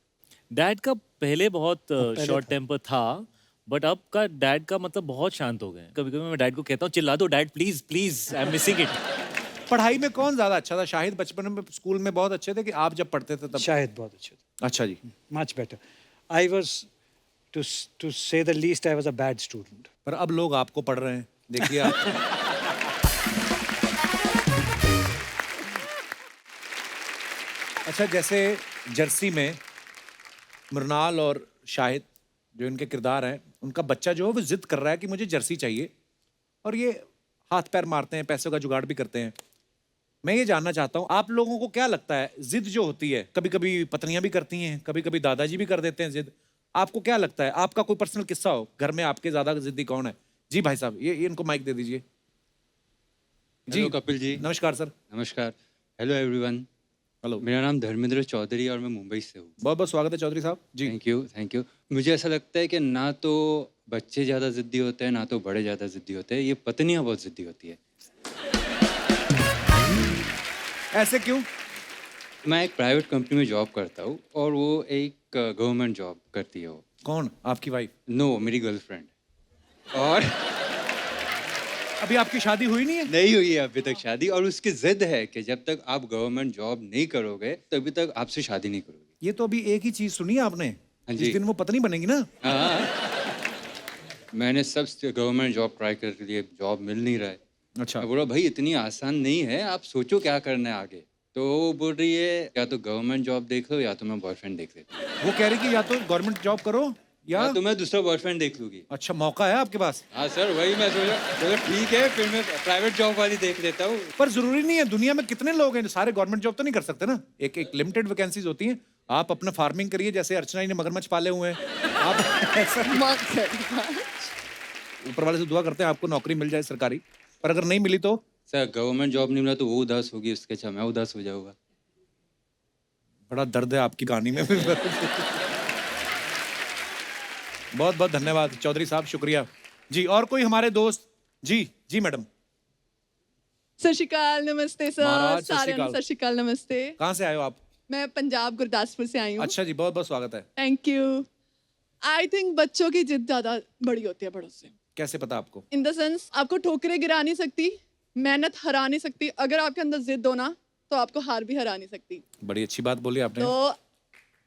डैड का पहले बहुत पहले शॉर्ट था। टेम्पर था, बट अब का डैड का मतलब बहुत शांत हो गए। कभी कभी मैं डैड को कहता हूँ चिल्ला दो dad please please, I am missing it. पढ़ाई में कौन ज्यादा अच्छा था? शाहिद बचपन में स्कूल में बहुत अच्छे थे कि आप जब पढ़ते थे तब? शायद बहुत अच्छे थे। अच्छा जी। Much better. I was to say the least I was a bad student. पर अब लोग आपको पढ़ रहे हैं, देखिए आप। अच्छा, जैसे जर्सी में मृणाल और शाहिद जो इनके किरदार हैं, उनका बच्चा जो है वो जिद कर रहा है कि मुझे जर्सी चाहिए, और ये हाथ पैर मारते हैं, पैसों का जुगाड़ भी करते हैं। मैं ये जानना चाहता हूँ, आप लोगों को क्या लगता है, जिद जो होती है, कभी कभी पत्नियां भी करती हैं, कभी कभी दादाजी भी कर देते हैं जिद, आपको क्या लगता है? आपका कोई पर्सनल किस्सा हो, घर में आपके ज्यादा जिद्दी कौन है? जी भाई साहब, ये इनको माइक दे दीजिए। हेलो कपिल जी। नमस्कार सर। नमस्कार। Hello everyone. हेलो। मेरा नाम धर्मेंद्र चौधरी और मैं मुंबई से हूँ। बहुत बहुत स्वागत है चौधरी साहब जी। Thank you. मुझे ऐसा लगता है कि ना तो बच्चे ज़्यादा ज़िद्दी होते हैं ना तो बड़े ज़्यादा ज़िद्दी होते हैं, ये पत्नियाँ बहुत ज़िद्दी होती है। ऐसे क्यों? मैं एक प्राइवेट कंपनी में जॉब करता हूँ और वो एक गवर्नमेंट जॉब करती है। वो कौन, आपकी वाइफ? नो, मेरी गर्लफ्रेंड। और अभी आपकी शादी हुई नहीं है? नहीं हुई है अभी तक शादी, और उसकी जिद है कि जब तक आप गवर्नमेंट जॉब नहीं करोगे तभी तक आपसे शादी नहीं करोगे। ये तो अभी एक ही चीज सुनी है आपने, हाँ जी। जिस दिन वो पत्नी बनेगी ना। हाँ, मैंने सब गवर्नमेंट जॉब ट्राई कर लिए, जॉब मिल नहीं रहा है। अच्छा। मैं बोला भाई इतनी आसान नहीं है, आप सोचो क्या करना है आगे। तो वो बोल रही है या तो गवर्नमेंट जॉब देख लो या तो मैं बॉयफ्रेंड देख लेता हूँ, वो कह रही कि या तो गवर्नमेंट जॉब करो या या तो मैं दूसरा बॉयफ्रेंड देख लूंगी। अच्छा, मौका है आपके पास। हाँ सर, वही मैं सोचा चलो ठीक है फिर मैं प्राइवेट जॉब वाली देख लेता हूँ। पर जरूरी नहीं है, दुनिया में कितने लोग हैं, सारे गवर्नमेंट जॉब तो नहीं कर सकते ना। एक एक लिमिटेड वैकेंसीज होती हैं। आप अपना फार्मिंग करिए, जैसे अर्चना जी ने मगरमच्छ पाले हुए हैं। आप ऐसा ऊपर वाले से दुआ करते हैं आपको नौकरी मिल जाए सरकारी, पर अगर नहीं मिली तो? सर गवर्नमेंट जॉब नहीं मिला तो वो उदास होगी, उसके अच्छा मैं उदास हो जाऊंगा। बड़ा दर्द है आपकी कहानी में। बहुत बहुत धन्यवाद चौधरी साहब, शुक्रिया जी। और कोई हमारे दोस्त? जी जी मैडम। सत श्री अकाल, नमस्ते सर। महाराज, सत श्री साਰਿਆਂ ਨੂੰ अकाल। सत श्री अकाल, नमस्ते। कहाँ से आए हो आप? मैं पंजाब गुरदासपुर से आई हूँ। अच्छा जी, बहुत बहुत स्वागत है। Thank you. आई थिंक बच्चों की जिद ज्यादा बड़ी होती है बड़ों से। कैसे पता आपको? इन द सेंस आपको ठोकरें गिरा नहीं सकती, मेहनत हरा नहीं सकती। अगर आपके अंदर जिद हो ना तो आपको हार भी हरा नहीं सकती। बड़ी अच्छी बात बोली आपने। तो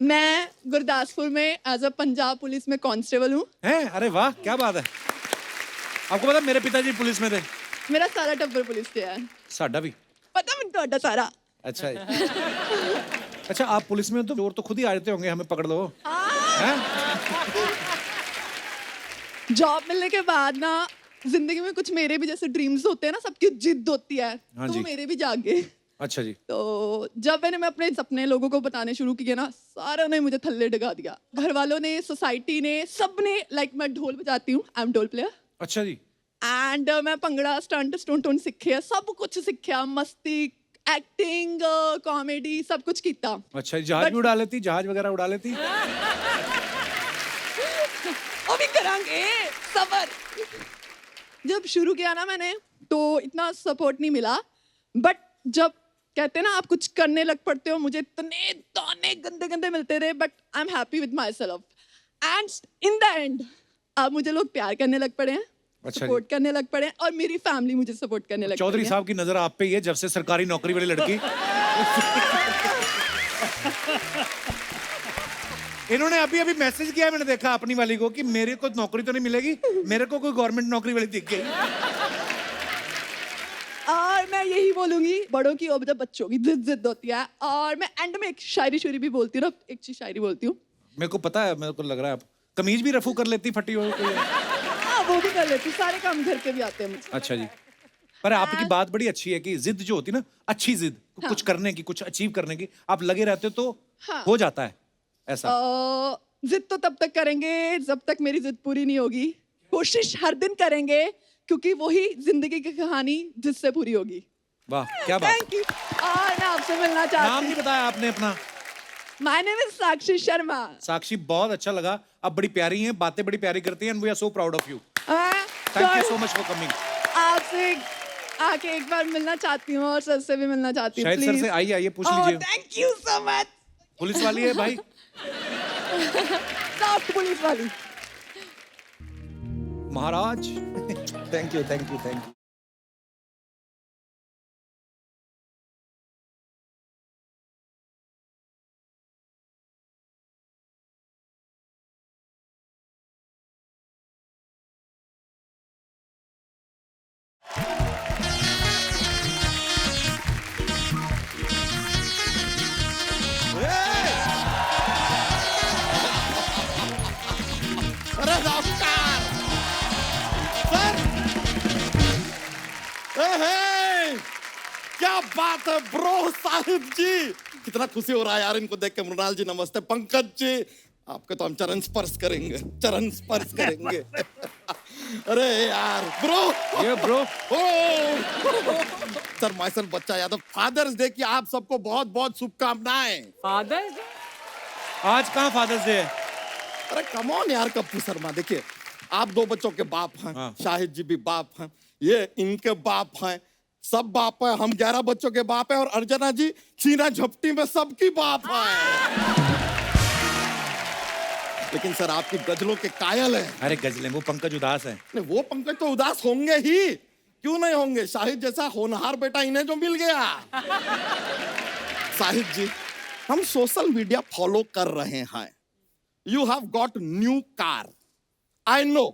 मैं गुरदासपुर में एज अ पंजाब पुलिस में कांस्टेबल हूँ। हैं? अरे वाह, क्या बात है। आपको पता मेरे पिताजी पुलिस में थे। मेरा सारा टब्बर पुलिस से है। साडा भी। पता मैं ਤੁਹਾਡਾ सारा। अच्छा अच्छा, आप पुलिस में हो तो चोर तो खुद ही आ जाते होंगे, हमें पकड़ लो। हैं? जॉब मिलने के बाद ना जिंदगी में कुछ मेरे भी जैसे ड्रीम्स होते हैं ना, सबकी जिद होती है। हाँ तो जी। वो मेरे भी जाग गए। अच्छा जी। तो जब मैंने मैं अपने सपने लोगों को बताने शुरू किए ना, सारों ने मुझे थल्ले डगा दिया। घर वालों ने, सोसाइटी ने, सब ने। लाइक मैं ढोल बजाती हूँ, आई एम ढोल प्लेयर। अच्छा जी। एंड मैं भंगड़ा स्टंट सीखे, सब कुछ सीखा, मस्ती, एक्टिंग, कॉमेडी, सब कुछ किया। अच्छा, जहाज भी उड़ा लेती, जहाज वगैरह उड़ा लेती? वो भी करांगे, सबर। जब शुरू किया ना मैंने तो इतना सपोर्ट नहीं मिला, बट जब कहते हैं ना आप कुछ करने लग पड़ते हो, मुझे इतने ताने गंदे गंदे मिलते रहे, but I am happy with my self. And in the end अब मुझे लोग प्यार करने लग पड़े हैं, अच्छा सपोर्ट करने लग पड़े हैं, और मेरी फैमिली मुझे सपोर्ट करने लग चौधरी पड़ी है। साहब की नजर आप पे ही है जब से सरकारी नौकरी वाली लड़की। इन्होंने अभी अभी मैसेज किया, मैंने देखा अपनी वाली को कि मेरे को नौकरी तो नहीं मिलेगी, मेरे को कोई गवर्नमेंट नौकरी वाली दिख गई। और मैं यही बोलूंगी, बड़ों की और बच्चों की जिद होती है। और मैं एंड में एक शायरी भी बोलती हूँ, एक चीज शायरी बोलती हूँ। मेरे को पता है, मेरे को लग रहा है आप कमीज भी रफू कर लेती फटी हो कोई। हाँ, वो भी कर लेती हूँ, सारे काम घर के भी आते हैं मुझे। अच्छा जी। पर आपकी बात बड़ी अच्छी है कि जिद जो होती है ना, अच्छी जिद, कुछ करने की, कुछ अचीव करने की, आप लगे रहते हो तो हो जाता है ऐसा। जिद तो तब तक करेंगे जब तक मेरी जिद पूरी नहीं होगी। कोशिश हर दिन करेंगे क्योंकि वही जिंदगी की कहानी जिससे पूरी होगी। वाह क्या बात। Thank you. और मैं आपसे मिलना नाम चाहती नहीं हूँ। बताया आपने अपना। माय नेम इज साक्षी शर्मा। साक्षी, बहुत अच्छा लगा, आप बड़ी प्यारी हैं, बातें बड़ी प्यारी करती हैं, and we are so proud of you. Thank you so much for coming. आपसे आके एक बार मिलना चाहती हूँ और सर से भी मिलना चाहती हूँ। शायद सर से आइए पूछ लीजिए। Thank you so much. Police वाली है भाई। सॉफ्ट पुलिस वाली। महाराज। Thank you thank you thank you. अरे नमस्कार सर। क्या बात है ब्रो साहिब जी, कितना खुशी हो रहा है यार इनको देख के। मृणाल जी नमस्ते। पंकज जी आपके तो हम चरण स्पर्श करेंगे, चरण स्पर्श करेंगे। अरे यार ब्रो, ये ब्रो। सर माय सन बच्चा यादव, फादर्स डे की आप सबको बहुत बहुत शुभकामनाएं। फादर्स आज कहाँ फादर्स डे है? अरे कम ऑन यार कप्पू शर्मा, देखिए आप 2 बच्चों के बाप हैं। हाँ। शाहिद जी भी बाप हैं, ये इनके बाप हैं, सब बाप हैं। हम 11 बच्चों के बाप हैं और अर्चना जी छीना झपटी में सबकी बाप है। लेकिन सर आपकी गजलों के कायल हैं। अरे गजलें, वो पंकज उदास है। नहीं, वो पंकज तो उदास होंगे ही, क्यों नहीं होंगे। शाहिद जैसा होनहार बेटा इन्हें जो मिल गया। शाहिद जी, हम सोशल मीडिया फॉलो कर रहे हैं। You have got new car, I know.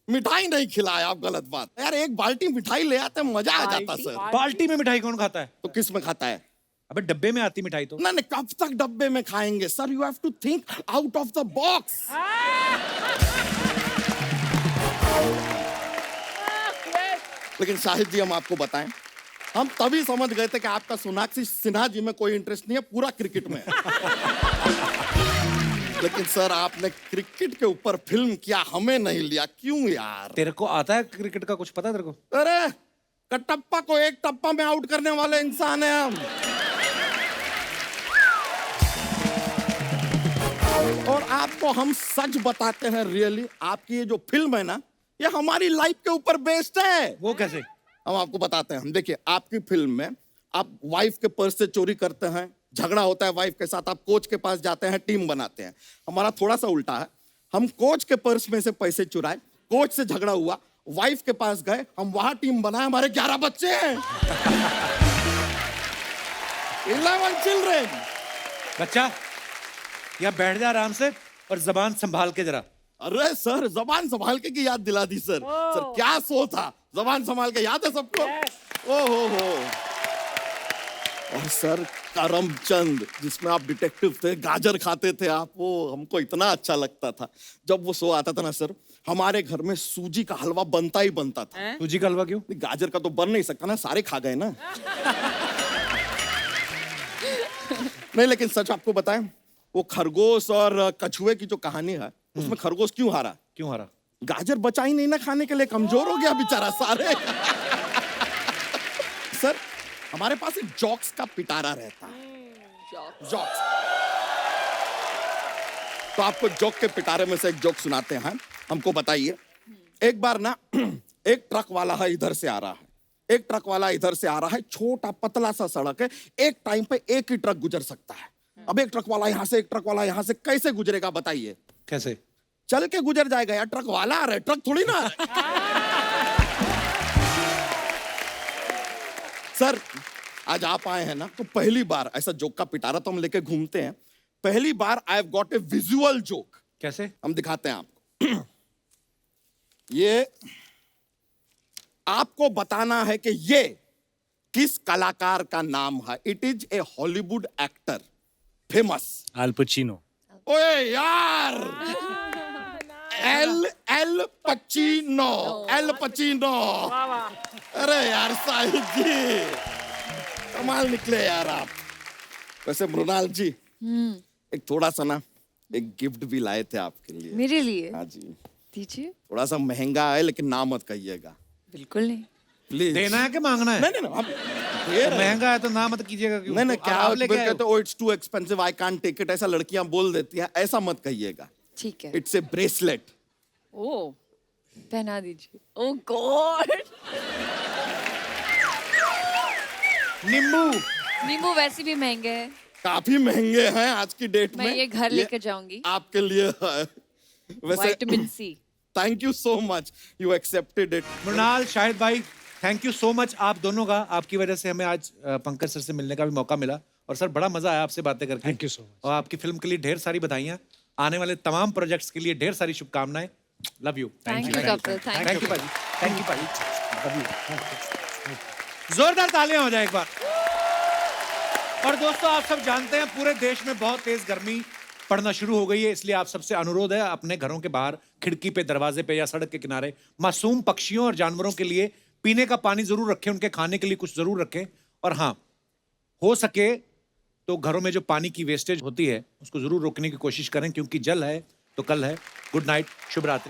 मिठाई नहीं खिलाया, आप गलत बात यार। एक बाल्टी मिठाई ले आते मजा आ जाता सर। बाल्टी में मिठाई कौन खाता है? तो किस में खाता है? अबे डब्बे में आती मिठाई तो। नहीं नहीं, कब तक डब्बे में खाएंगे sir. You have to think out of the box. लेकिन शाहिद जी हम आपको बताएं, हम तभी समझ गए थे कि आपका सोनाक्षी सिन्हा जी में कोई इंटरेस्ट नहीं है, पूरा क्रिकेट में है। लेकिन सर आपने क्रिकेट के ऊपर फिल्म किया, हमें नहीं लिया, क्यों यार? तेरे को आता है क्रिकेट का कुछ पता है तेरे को? अरे कटप्पा को एक टप्पा में आउट करने वाले इंसान हैं हम। और आपको हम सच बताते हैं, रियली आपकी ये जो फिल्म है ना, ये हमारी लाइफ के ऊपर बेस्ड है। वो कैसे? हम आपको बताते हैं। हम देखिए आपकी फिल्म में आप वाइफ के पर्स से चोरी करते हैं, झगड़ा होता है वाइफ के साथ, आप कोच के पास जाते हैं, टीम बनाते हैं। हमारा थोड़ा सा उल्टा है, हम कोच के पर्स में से पैसे चुराए, कोच से झगड़ा हुआ, वाइफ के पास गए, हम वहां टीम बनाए, हमारे 11 बच्चे हैं। 11 चिल्ड्रेन। बच्चा यहाँ बैठ जा आराम से और जबान संभाल के जरा। अरे सर जबान संभाल के की याद दिला दी सर। सर क्या शो था, जबान संभाल के, याद है सबको? ओ हो। और सर करमचंद, जिसमें आप डिटेक्टिव थे, गाजर खाते थे आप, वो हमको इतना अच्छा लगता था। जब वो शो आता था ना सर, हमारे घर में सूजी का हलवा बनता ही बनता था। सूजी का हलवा क्यों? गाजर का तो बन नहीं सकता ना, सारे खा गए ना। नहीं लेकिन सच आपको बताएं, वो खरगोश और कछुए की जो कहानी है, उसमें खरगोश क्यों हारा? क्यों हारा? गाजर बचा ही नहीं ना खाने के लिए, कमजोर हो गया बेचारा सारे। सर हमारे पास एक जॉक्स का पिटारा रहता है। जॉक्स। तो आपको जोक के पिटारे में से एक जोक सुनाते हैं, हमको बताइए। एक बार ना एक ट्रक वाला है इधर से आ रहा है, एक ट्रक वाला इधर से आ रहा है, छोटा पतला सा सड़क है, एक टाइम पे एक ही ट्रक गुजर सकता है। अब एक ट्रक वाला यहां से, एक ट्रक वाला यहां से, कैसे गुजरेगा बताइए? कैसे? चल के गुजर जाएगा यार, ट्रक वाला आ रहा है, ट्रक थोड़ी ना। सर आज आप आए हैं ना, तो पहली बार ऐसा जोक का पिटारा तो हम लेके घूमते हैं, पहली बार I have got a visual joke. कैसे? हम दिखाते हैं आपको। ये आपको बताना है कि ये किस कलाकार का नाम है। It is a Hollywood actor, famous. Al Pacino. ओए यार, एल पचीनो, एल पचीनो। अरे यार साहिल जी, कमाल निकले यार आप। वैसे मृणाल जी, एक थोड़ा सा ना एक गिफ्ट भी लाए थे आपके लिए। मेरे लिए? हाँ जी, दीजिए। थोड़ा सा महंगा है लेकिन ना मत कहिएगा बिल्कुल नहीं। प्लीज। देना है कि मांगना है? नहीं नहीं हम दे रहे हैं। महंगा है तो ना मत कीजिएगा क्यों? नहीं नहीं, तो क्या आप लेके आए हो? कहते हो it's too expensive, I can't take it, ऐसा लड़कियां बोल देती हैं, ऐसा मत कहिएगा। ठीक है। It's a bracelet. ओ, पहना दीजिए। ओ गॉड। नींबू। नींबू वैसे भी महंगे हैं। काफी महंगे हैं आज की डेट में। मैं ये घर लेकर जाऊंगी। आपके लिए है। वैसे vitamin C. Thank you so much, you accepted it. Mrunal, Shahid भाई, थैंक यू सो मच आप दोनों का। आपकी वजह से हमें आज पंकज सर से मिलने का भी मौका मिला और सर बड़ा मजा आया आपसे बातें करके। Thank you so much. और आपकी फिल्म के लिए ढेर सारी बधाइयाँ, आने वाले तमाम प्रोजेक्ट्स के लिए ढेर सारी शुभकामनाएं। Love you. Thank you, Kapil. Thank thank you भाजी, थैंक यू भाजी, लव यू। जोरदार तालियां हो जाए एक बार। और दोस्तों, आप सब जानते हैं पूरे देश में बहुत तेज गर्मी पड़ना शुरू हो गई है, इसलिए आप सबसे अनुरोध है अपने घरों के बाहर, खिड़की पे, दरवाजे पे या सड़क के किनारे मासूम पक्षियों और जानवरों के लिए पीने का पानी जरूर रखें, उनके खाने के लिए कुछ जरूर रखें। और हाँ, हो सके तो घरों में जो पानी की वेस्टेज होती है उसको जरूर रोकने की कोशिश करें, क्योंकि जल है तो कल है। गुड नाइट, शुभ रात्रि।